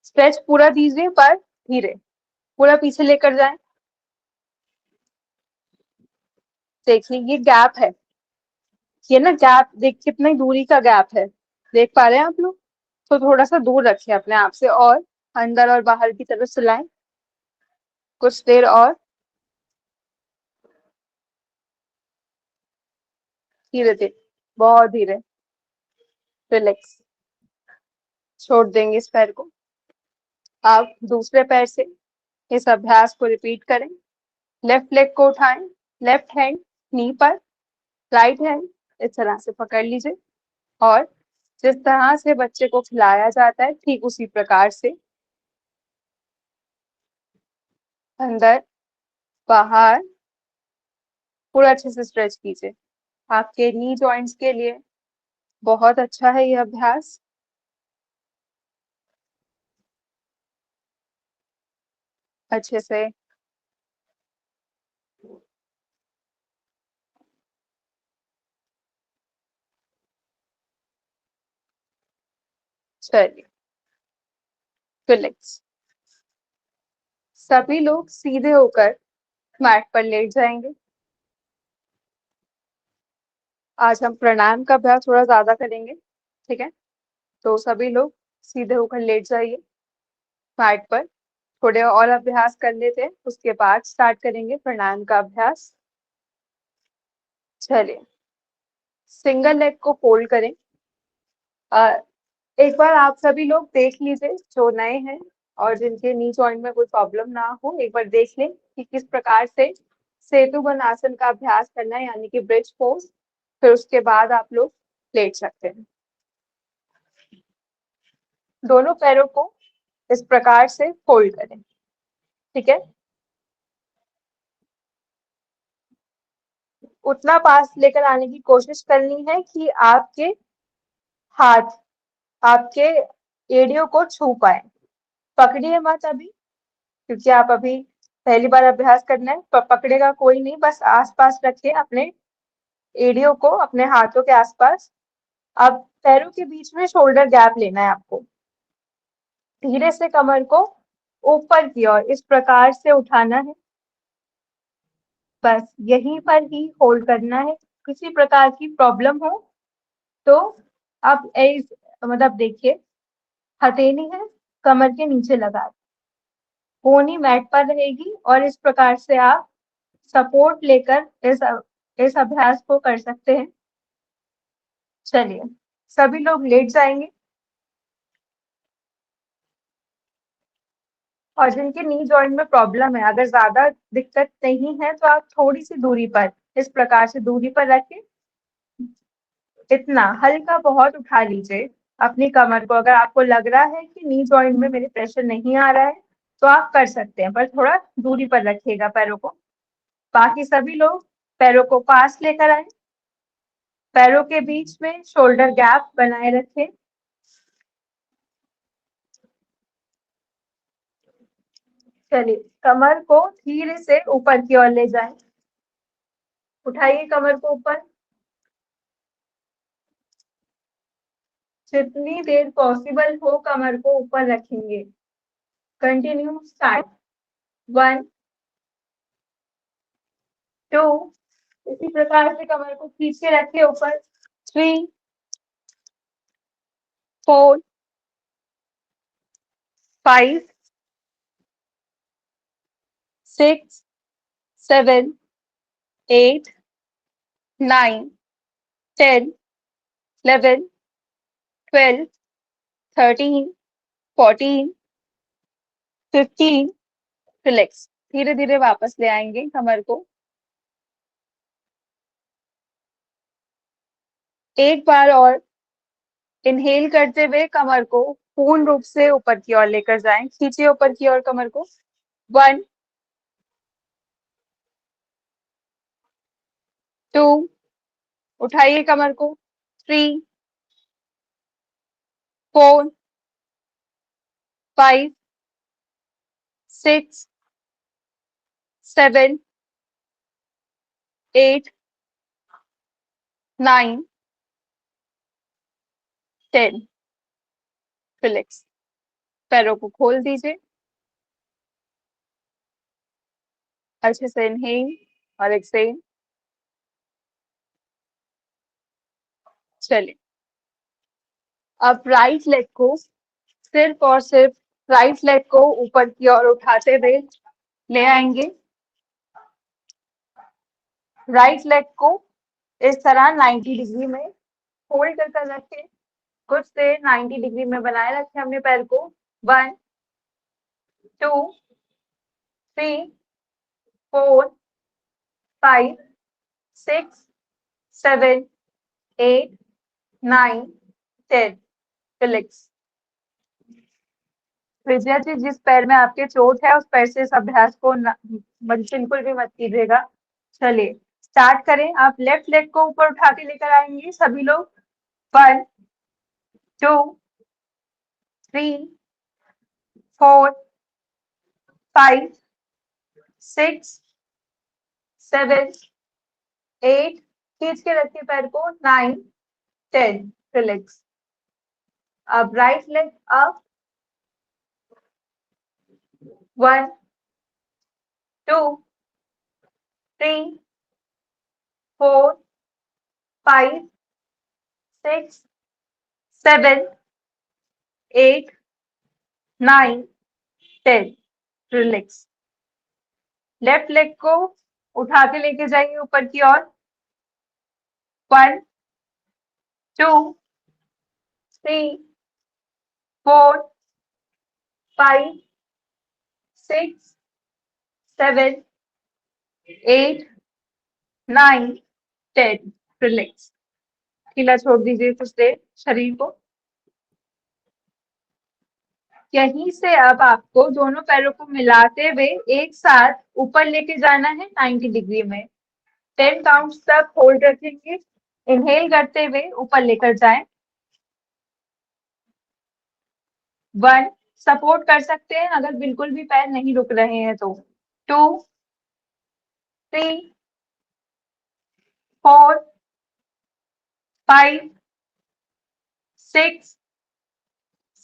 [SPEAKER 2] स्ट्रेच पूरा दीजिए पर धीरे, पूरा पीछे लेकर जाएं। देखिए ये गैप है, ये ना गैप देख कितनी दूरी का गैप है, देख पा रहे हैं आप लोग? तो थोड़ा सा दूर रखिए अपने आप से और अंदर और बाहर की तरफ चलाएं कुछ देर और, धीरे धीरे, बहुत धीरे। रिलैक्स, छोड़ देंगे इस पैर को। आप दूसरे पैर से इस अभ्यास को रिपीट करें। लेफ्ट लेग को उठाएं, लेफ्ट हैंड नी पर, राइट हैंड इस तरह से पकड़ लीजिए और जिस तरह से बच्चे को खिलाया जाता है ठीक उसी प्रकार से अंदर बाहर पूरा अच्छे से स्ट्रेच कीजिए। आपके नी जॉइंट्स के लिए बहुत अच्छा है यह अभ्यास। अच्छे से चलिए, रिलैक्स। सभी लोग सीधे होकर मैट पर लेट जाएंगे। आज हम प्राणायाम का अभ्यास थोड़ा ज्यादा करेंगे, ठीक है? तो सभी लोग सीधे होकर लेट जाइए मैट पर। थोड़े और अभ्यास कर लेते हैं, उसके बाद स्टार्ट करेंगे प्राणायाम का अभ्यास। चलिए, सिंगल लेग को फोल्ड करें। एक बार आप सभी लोग देख लीजिए जो नए हैं और जिनके नी जॉइंट में कोई प्रॉब्लम ना हो, एक बार देख लें कि किस प्रकार से सेतुबंध आसन का अभ्यास करना है, यानी कि ब्रिज पोज। फिर उसके बाद आप लोग लेट सकते हैं। दोनों पैरों को इस प्रकार से फोल्ड करें, ठीक है? उतना पास लेकर आने की कोशिश करनी है कि आपके हाथ आपके एड़ियों को छू पाए। पकड़िए मत अभी, क्योंकि आप अभी पहली बार अभ्यास करना है। पकड़ेगा कोई नहीं, बस आसपास रखिए अपने एड़ियों को, अपने हाथों के आसपास। अब पैरों के बीच में शोल्डर गैप लेना है आपको। धीरे से कमर को ऊपर की ओर इस प्रकार से उठाना है, बस यहीं पर ही होल्ड करना है। किसी प्रकार की प्रॉब्लम हो तो आप मतलब देखिए, हथेली है कमर के नीचे लगा, कोहनी मैट पर रहेगी और इस प्रकार से आप सपोर्ट लेकर इस अभ्यास को कर सकते हैं। चलिए, सभी लोग लेट जाएंगे और जिनके नी जॉइंट में प्रॉब्लम है, अगर ज्यादा दिक्कत नहीं है तो आप थोड़ी सी दूरी पर इस प्रकार से दूरी पर रखें। इतना हल्का बहुत उठा लीजिए अपनी कमर को। अगर आपको लग रहा है कि नी जॉइंट में मेरे प्रेशर नहीं आ रहा है तो आप कर सकते हैं, पर थोड़ा दूरी पर रखिएगा पैरों को। बाकी सभी लोग पैरों को पास लेकर आए, पैरों के बीच में शोल्डर गैप बनाए रखें। चलिए, कमर को धीरे से ऊपर की ओर ले जाएं। उठाइए कमर को ऊपर। जितनी देर पॉसिबल हो कमर को ऊपर रखेंगे। Continue, start. 1 2, इसी प्रकार से कमर को खींच के रखे ऊपर। 3 4 5 6 7 8 9, 10, 11, 12, 13, 14, 15, रिलैक्स। धीरे धीरे वापस ले आएंगे कमर को। एक बार और इनहेल करते हुए कमर को पूर्ण रूप से ऊपर की ओर लेकर जाएं। खींचिए ऊपर की ओर कमर को। 1, 2, उठाइए कमर को। 3, 4, 5, 6, 7, 8, 9, 10, रिलैक्स। पैरों को खोल दीजिए। अच्छे से इनहेल और एक्सहेल। चलिए, अब राइट लेग को सिर्फ और सिर्फ राइट लेग को ऊपर की ओर उठाते हुए ले आएंगे। राइट लेग को इस तरह 90 डिग्री में होल्ड कर रखें। कुछ देर 90 डिग्री में बनाए रखें हमने पैर को। 1, 2, 3, 4, 5, 6, 7, 8, 9, 10, रिलैक्स। विजया जी, जिस पैर में आपके चोट है उस पैर से इस अभ्यास को बिल्कुल भी मत कीजिएगा। चलिए स्टार्ट करें। आप लेफ्ट लेग को ऊपर उठा के लेकर आएंगे सभी लोग। 1, 2, 3, 4, 5, 6, 7, 8, खींच के रखिए पैर को। 9, 10, रिलैक्स। अब right leg up. 1, 2, 3, 4, 5, 6, 7, 8, 9, 10, relax. Left leg को उठा के लेके जाइए ऊपर की ओर। 1, 2, 3, 4, 5, 6, 7, 8, 9, 10, रिलैक्स। ढीला छोड़ दीजिए कुछ देर शरीर को। यहीं से अब आपको दोनों पैरों को मिलाते हुए एक साथ ऊपर लेके जाना है 90 डिग्री में। 10 काउंट्स तक होल्ड रखेंगे। इनहेल करते हुए ऊपर लेकर जाएं। 1, सपोर्ट कर सकते हैं अगर बिल्कुल भी पैर नहीं रुक रहे हैं तो। 2, 3, 4, 5, 6,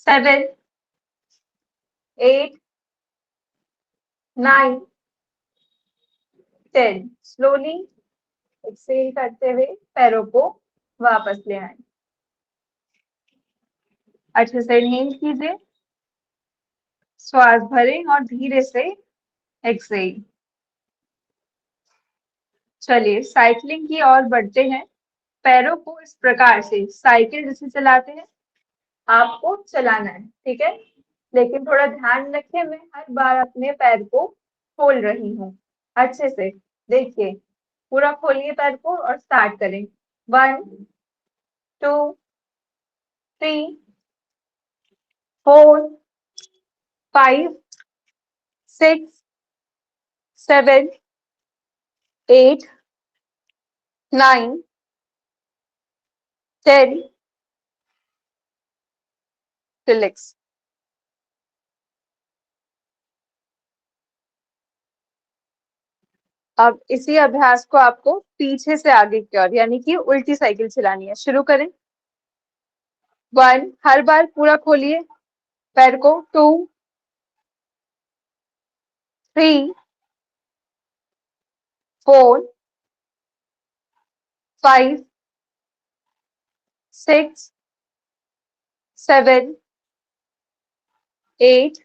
[SPEAKER 2] 7, 8, 9, 10, स्लोली एक्सेल करते हुए पैरों को वापस ले आए। अच्छे से इनहेल कीजिए, श्वास भरें और धीरे से एक्सेल। चलिए साइकिलिंग की ओर बढ़ते हैं। पैरों को इस प्रकार से साइकिल जैसे चलाते हैं आपको चलाना है, ठीक है। लेकिन थोड़ा ध्यान रखें, मैं हर बार अपने पैर को खोल रही हूँ। अच्छे से देखिए, पूरा खोलिए पैर को और स्टार्ट करें। 1, 2, 3, 4, 5, 6, 7, 8, 9, 10, रिलैक्स। अब इसी अभ्यास को आपको पीछे से आगे की ओर यानी कि उल्टी साइकिल चलानी है। शुरू करें। 1, हर बार पूरा खोलिए पैर को। 2, 3, 4, 5, 6, 7, 8,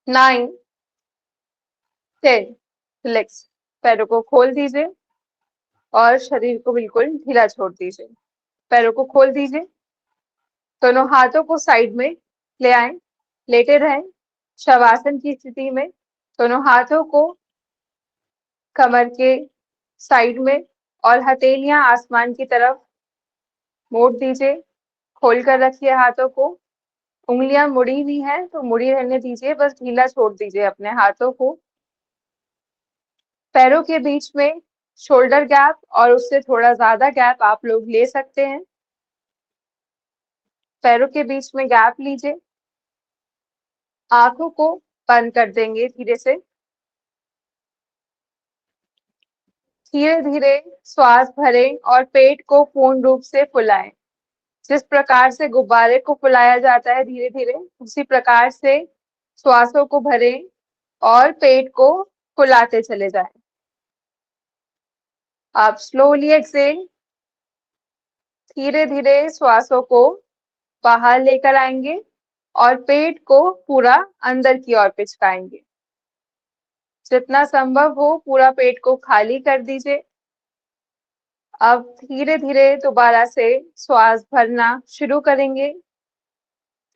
[SPEAKER 2] 9, 10, रिलैक्स। पैरों को खोल दीजिए और शरीर को बिल्कुल ढीला छोड़ दीजिए। पैरों को खोल दीजिए। दोनों हाथों को साइड में ले आए, लेटे रहें शवासन की स्थिति में। दोनों हाथों को कमर के साइड में और हथेलियां आसमान की तरफ मोड़ दीजिए। खोल कर रखिए हाथों को। उंगलियां मुड़ी हुई हैं तो मुड़ी रहने दीजिए, बस ढीला छोड़ दीजिए अपने हाथों को। पैरों के बीच में शोल्डर गैप और उससे थोड़ा ज्यादा गैप आप लोग ले सकते हैं। पैरों के बीच में गैप लीजिए। आंखों को बंद कर देंगे धीरे से। धीरे धीरे श्वास भरें और पेट को पूर्ण रूप से फुलाएं। जिस प्रकार से गुब्बारे को फुलाया जाता है धीरे धीरे, उसी प्रकार से श्वासों को भरें और पेट को फुलाते चले जाएं। आप स्लोली एक्सेल, धीरे धीरे श्वासों को बाहर लेकर आएंगे और पेट को पूरा अंदर की ओर पिचकाएंगे। जितना संभव हो पूरा पेट को खाली कर दीजिए। अब धीरे धीरे दोबारा से श्वास भरना शुरू करेंगे।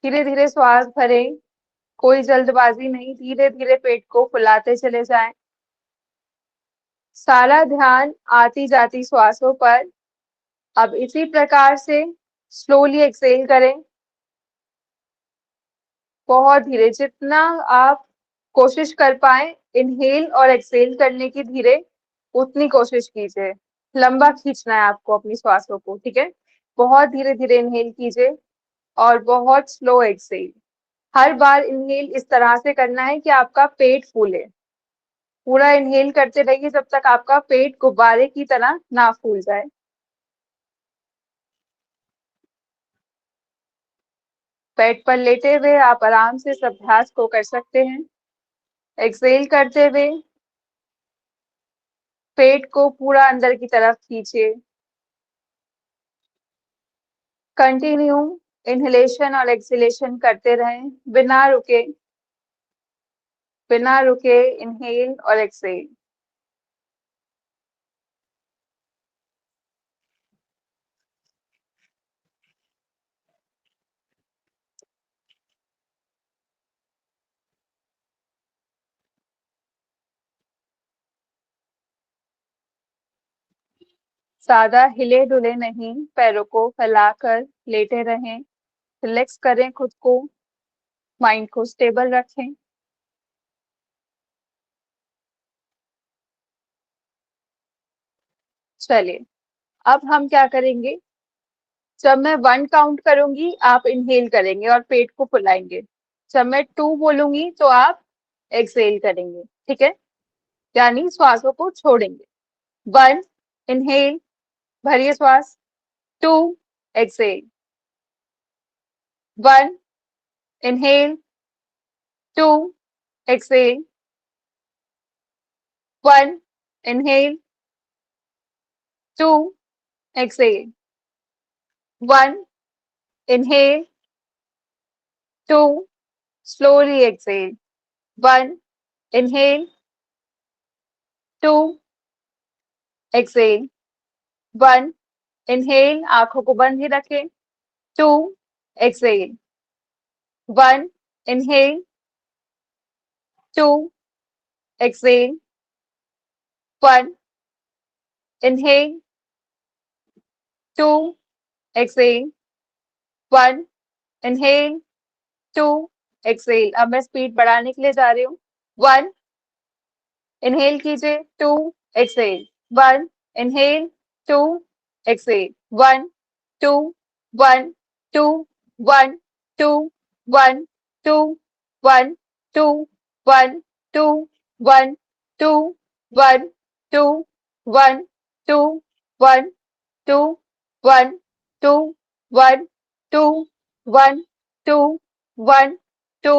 [SPEAKER 2] धीरे धीरे श्वास भरें, कोई जल्दबाजी नहीं, धीरे धीरे पेट को फुलाते चले जाएं। सारा ध्यान आती जाती श्वासों पर। अब इसी प्रकार से स्लोली एक्सेल करें, बहुत धीरे, जितना आप कोशिश कर पाए इनहेल और एक्सेल करने की धीरे उतनी कोशिश कीजिए। लंबा खींचना है आपको अपनी श्वासों को, ठीक है। बहुत धीरे धीरे इनहेल कीजिए और बहुत स्लो एक्सेल। हर बार इनहेल इस तरह से करना है कि आपका पेट फूले। पूरा इनहेल करते रहिए जब तक आपका पेट गुब्बारे की तरह ना फूल जाए। पेट पर लेटे हुए आप आराम से इस अभ्यास को कर सकते हैं। एक्सेल करते हुए पेट को पूरा अंदर की तरफ खींचिए। कंटिन्यू इनहेलेशन और एक्सेलेशन करते रहें बिना रुके, बिना रुके इनहेल और एक्सेल। ज्यादा हिले डुले नहीं, पैरों को फैलाकर लेटे रहें। रिलैक्स करें खुद को, माइंड को स्टेबल रखें। चलिए, अब हम क्या करेंगे, जब मैं 1 काउंट करूंगी आप इनहेल करेंगे और पेट को फुलाएंगे। जब मैं 2 बोलूंगी तो आप एक्सेल करेंगे, ठीक है, यानी श्वासों को छोड़ेंगे। 1 इनहेल, भरिए श्वास। 2 exhale. 1 inhale, 2 exhale. 1 inhale, 2 exhale. 1 inhale, 2 slowly exhale. 1 inhale, 2 exhale. 1 inhale, आंखों को बंद ही रखें। 2 exhale. 1 inhale, 2 exhale. 1 inhale, 2 exhale. 1 inhale, 2 exhale. अब मैं स्पीड बढ़ाने के लिए जा रही हूँ। 1 इनहेल कीजिए, 2 एक्सेल। 1 inhale, 2 exhale. 1 2 1 2 1 2 1 2 1 2 1 2 1 2 1 2 1 2 1 2 1 2 1 2 1 2 1 2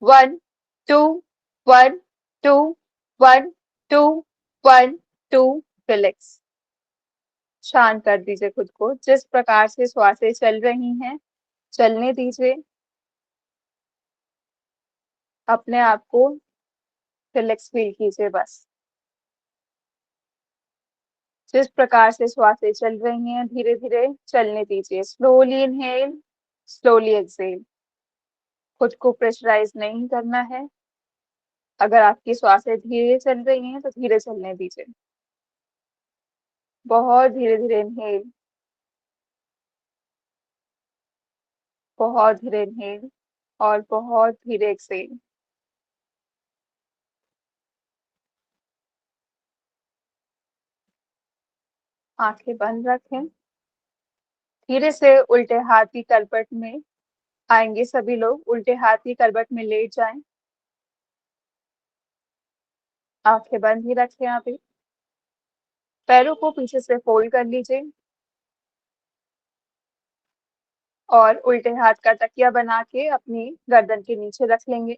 [SPEAKER 2] 1 2 1 2 1 2 1 2। रिलैक्स, शांत कर दीजिए खुद को। जिस प्रकार से श्वासें चल रही हैं चलने दीजिए। अपने आप को रिलैक्स फील कीजिए बस। जिस प्रकार से श्वासें चल रही हैं धीरे धीरे चलने दीजिए। Slowly inhale, slowly exhale. खुद को प्रेशराइज नहीं करना है। अगर आपकी श्वासें धीरे चल रही हैं तो धीरे चलने दीजिए। बहुत धीरे धीरे इनहेल, बहुत धीरे इनहेल और बहुत धीरे एक्सहेल। आंखें बंद रखें। धीरे से उल्टे हाथ की करवट में आएंगे। सभी लोग उल्टे हाथ की करवट में लेट जाएं। आंखें बंद ही रखें। यहाँ पे पैरों को पीछे से फोल्ड कर लीजिए और उल्टे हाथ का तकिया बना के अपनी गर्दन के नीचे रख लेंगे।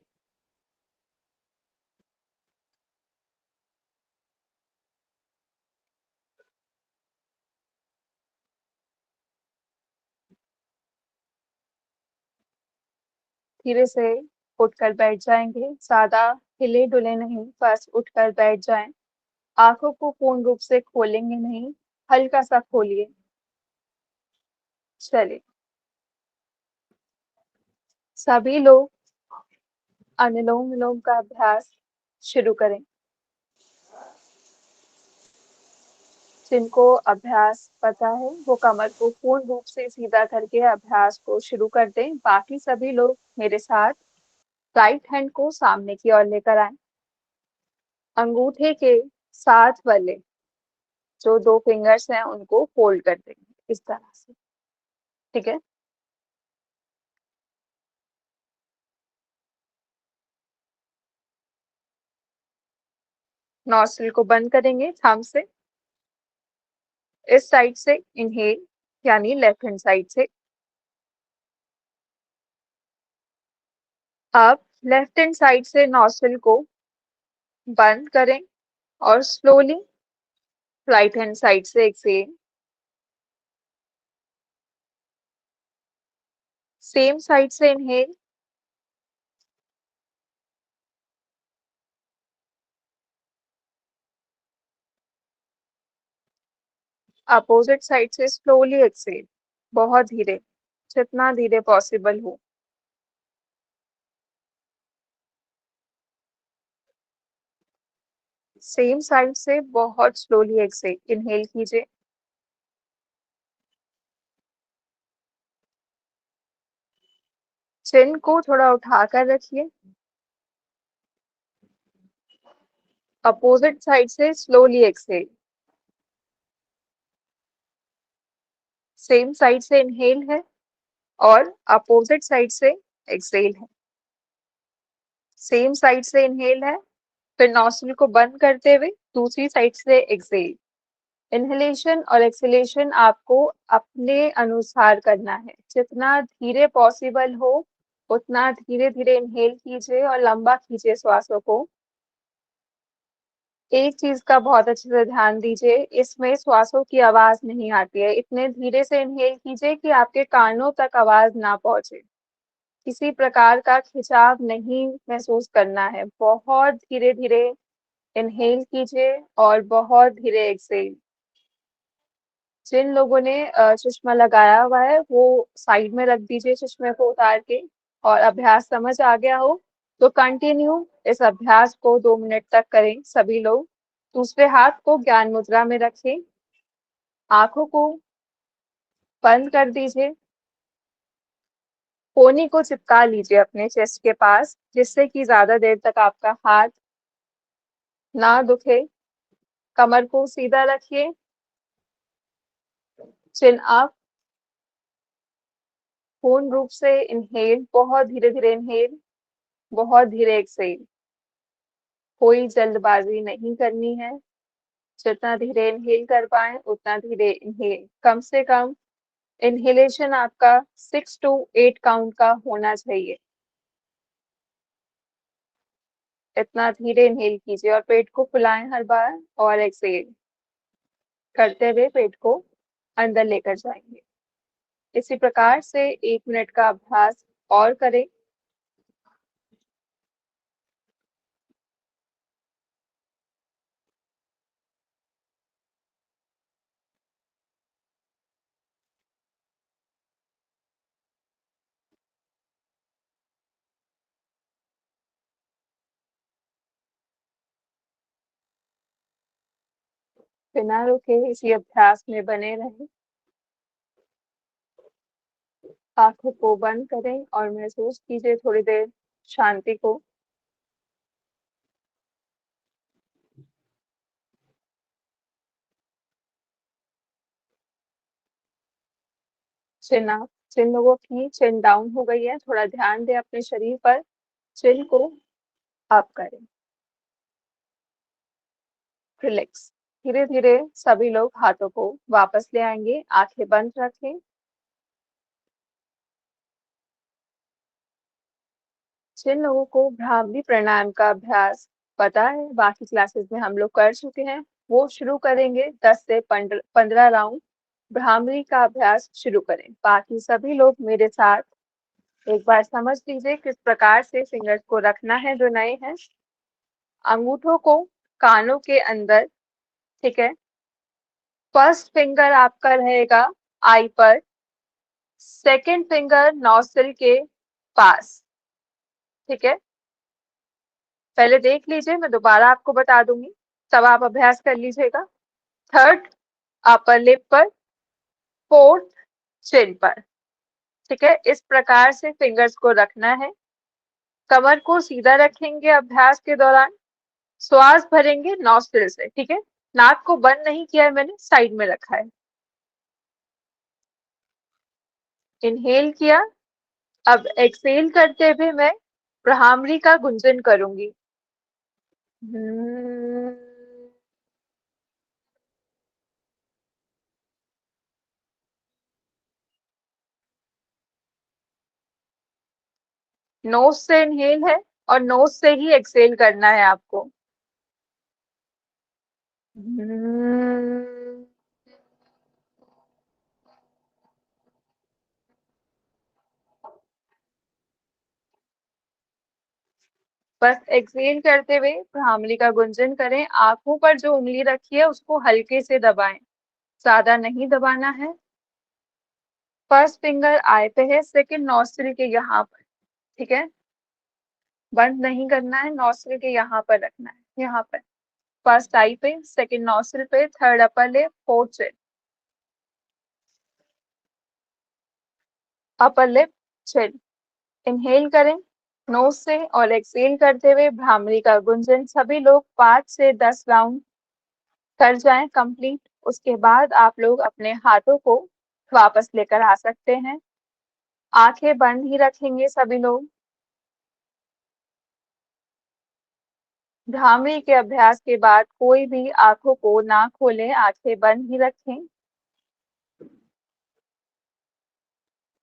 [SPEAKER 2] धीरे से उठकर बैठ जाएंगे। ज्यादा हिले डुले नहीं, बस उठकर बैठ जाएं। आंखों को पूर्ण रूप से खोलेंगे नहीं, हल्का सा खोलिए। चलिए, सभी लोग अनुलोम विलोम का अभ्यास शुरू करें। जिनको अभ्यास पता है वो कमर को पूर्ण रूप से सीधा करके अभ्यास को शुरू कर दें। बाकी सभी लोग मेरे साथ राइट हैंड को सामने की ओर लेकर आए। अंगूठे के साथ वाले जो 2 फिंगर्स हैं उनको फोल्ड कर देंगे इस तरह से। ठीक है। नॉस्ट्रिल को बंद करेंगे थंब से। इस साइड से इनहेल, यानी लेफ्ट हैंड साइड से। अब लेफ्ट हैंड साइड से नॉस्ट्रिल को बंद करें और स्लोली राइट हैंड साइड से एक्सहेल। सेम साइड से इनहेल, अपोजिट साइड से स्लोली एक्सहेल। बहुत धीरे, जितना धीरे पॉसिबल हो। सेम साइड से बहुत स्लोली एक्सहेल। इनहेल कीजिए। चिन को थोड़ा उठाकर रखिए। अपोजिट साइड से स्लोली एक्सहेल। सेम साइड से इनहेल है और अपोजिट साइड से एक्सहेल है। सेम साइड से इनहेल है, फिर नॉस्ट्रिल को बंद करते हुए दूसरी साइड से एक्सहेल। इनहेलेशन और एक्सहेलेशन आपको अपने अनुसार करना है। जितना धीरे पॉसिबल हो उतना धीरे धीरे इनहेल कीजिए और लंबा खींचिए श्वासों को। एक चीज का बहुत अच्छे से ध्यान दीजिए, इसमें श्वासों की आवाज नहीं आती है। इतने धीरे से इनहेल कीजिए कि आपके कानों तक आवाज ना पहुंचे। किसी प्रकार का खिंचाव नहीं महसूस करना है। बहुत धीरे धीरे इनहेल कीजिए और बहुत धीरे एक्सहेल। जिन लोगों ने चश्मा लगाया हुआ है वो साइड में रख दीजिए चश्मे को उतार के। और अभ्यास समझ आ गया हो तो कंटिन्यू इस अभ्यास को 2 मिनट तक करें सभी लोग। दूसरे हाथ को ज्ञान मुद्रा में रखें। आंखों को बंद कर दीजिए। कोहनी को चिपका लीजिए अपने चेस्ट के पास, जिससे कि ज्यादा देर तक आपका हाथ ना दुखे। कमर को सीधा रखिए। चिन अप। पूर्ण रूप से इनहेल, बहुत धीरे धीरे इनहेल, बहुत धीरे एक्सहेल। कोई जल्दबाजी नहीं करनी है। जितना धीरे इनहेल कर पाए उतना धीरे इनहेल। कम से कम इनहेलेशन आपका 6 to 8 काउंट का होना चाहिए। इतना धीरे इनहेल कीजिए और पेट को फुलाएं हर बार और एक्सहेल करते हुए पेट को अंदर लेकर जाएंगे। इसी प्रकार से 1 मिनट का अभ्यास और करें। बिना रुके इसी अभ्यास में बने रहें। आंखों को बंद करें और महसूस कीजिए थोड़ी देर शांति को। चिन अप, जिन लोगों की चिन डाउन हो गई है थोड़ा ध्यान दें अपने शरीर पर, चिन को अप करें। रिलैक्स। धीरे धीरे सभी लोग हाथों को वापस ले आएंगे, आंखें बंद रखें। जिन लोगों को भ्रामरी प्राणायाम का अभ्यास पता है, बाकी क्लासेस में हम लोग कर चुके हैं, वो शुरू करेंगे। 10 से 15 राउंड भ्रामरी का अभ्यास शुरू करें। बाकी सभी लोग मेरे साथ एक बार समझ लीजिए किस प्रकार से फिंगर्स को रखना है। जो नए हैं, अंगूठों को कानों के अंदर, ठीक है। फर्स्ट फिंगर आपका रहेगा आई पर, सेकंड फिंगर नॉस्ट्रिल के पास, ठीक है। पहले देख लीजिए, मैं दोबारा आपको बता दूंगी, तब आप अभ्यास कर लीजिएगा। थर्ड अपर लिप पर, फोर्थ चिन पर, ठीक है। इस प्रकार से फिंगर्स को रखना है। कमर को सीधा रखेंगे अभ्यास के दौरान, श्वास भरेंगे नॉस्ट्रिल से, ठीक है। नाक को बंद नहीं किया है मैंने, साइड में रखा है। इनहेल किया। अब एक्सेल करते हुए मैं भ्रामरी का गुंजन करूंगी। नोज से इनहेल है और नोज से ही एक्सेल करना है आपको। बस एक्सेल करते हुए भ्रामरी का गुंजन करें। आंखों पर जो उंगली रखी है उसको हल्के से दबाएं, ज्यादा नहीं दबाना है। फर्स्ट फिंगर आई पे है, सेकंड नॉस्ट्रिल के यहाँ पर, ठीक है। बंद नहीं करना है, नॉस्ट्रिल के यहाँ पर रखना है, यहाँ पर। फर्स्ट आई पे, सेकंड नॉस्ट्रिल पे, थर्ड अपर लिप, फोर्थ चिन। अपर लिप, चिन। इनहेल करें नोज से और एक्सेल करते हुए भ्रामरी का गुंजन सभी लोग 5 से 10 राउंड कर जाएं कंप्लीट। उसके बाद आप लोग अपने हाथों को वापस लेकर आ सकते हैं। आंखें बंद ही रखेंगे सभी लोग। भ्रामरी के अभ्यास के बाद कोई भी आंखों को ना खोलें, आंखें बंद ही रखें।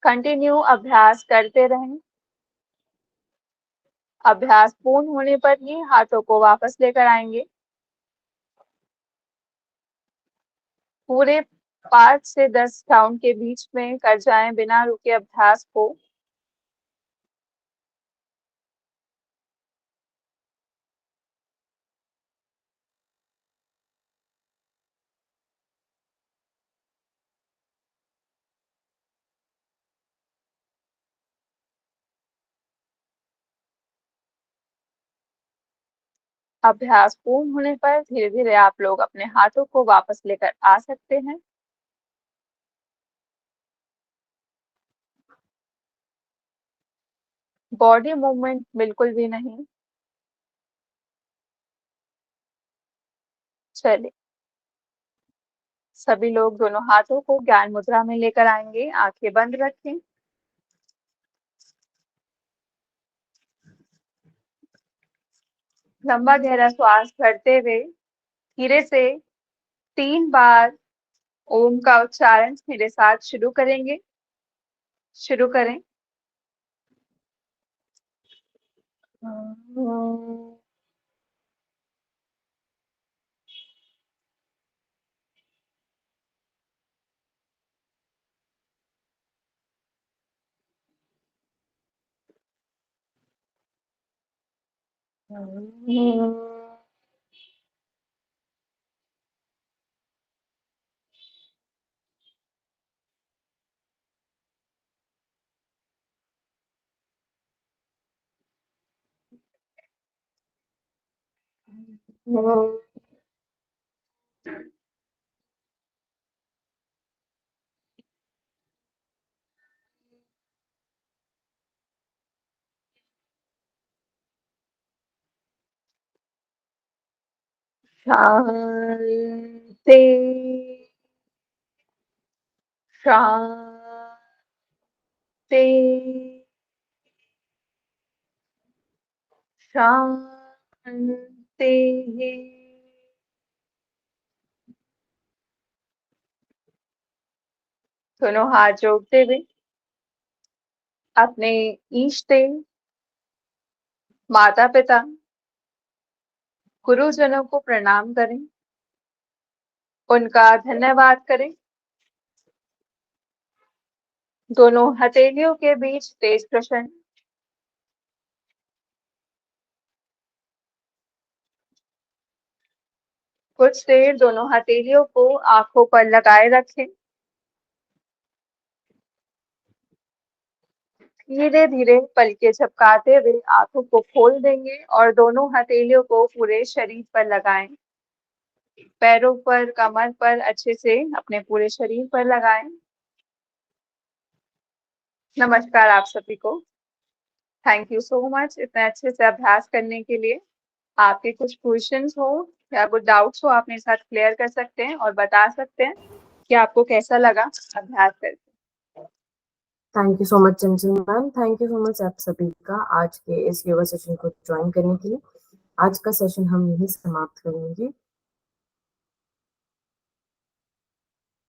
[SPEAKER 2] कंटिन्यू अभ्यास करते रहें। अभ्यास पूर्ण होने पर ही हाथों को वापस लेकर आएंगे। पूरे 5 से 10 राउंड के बीच में कर जाएं बिना रुके अभ्यास को। अभ्यास पूर्ण होने पर धीरे धीरे आप लोग अपने हाथों को वापस लेकर आ सकते हैं। बॉडी मूवमेंट बिल्कुल भी नहीं। चलिए, सभी लोग दोनों हाथों को ज्ञान मुद्रा में लेकर आएंगे। आंखें बंद रखें। लंबा गहरा श्वास भरते हुए धीरे से 3 बार ओम का उच्चारण मेरे साथ शुरू करेंगे। शुरू करें। शांति शांति शांति। दोनों हाथ जोड़ते हुए अपने इष्ट देव, माता पिता, गुरुजनों को प्रणाम करें, उनका धन्यवाद करें। दोनों हथेलियों के बीच तेज प्रश्न। कुछ देर दोनों हथेलियों को आंखों पर लगाए रखें। धीरे धीरे पलकें झपकाते हुए आंखों को खोल देंगे और दोनों हथेलियों को पूरे शरीर पर लगाएं। पैरों पर, कमर पर अच्छे से अपने पूरे शरीर पर लगाएं। नमस्कार आप सभी को। थैंक यू सो मच इतने अच्छे से अभ्यास करने के लिए। आपके कुछ क्वेश्चंस हो या कुछ डाउट्स हो, आप मेरे साथ क्लियर कर सकते हैं और बता सकते हैं कि आपको कैसा लगा अभ्यास करके।
[SPEAKER 1] Thank you so much Chanchal ma'am, thank you so much आप सभी का आज के इस योगा सेशन को ज्वाइन करने के लिए। आज का सेशन हम यहीं समाप्त करेंगे।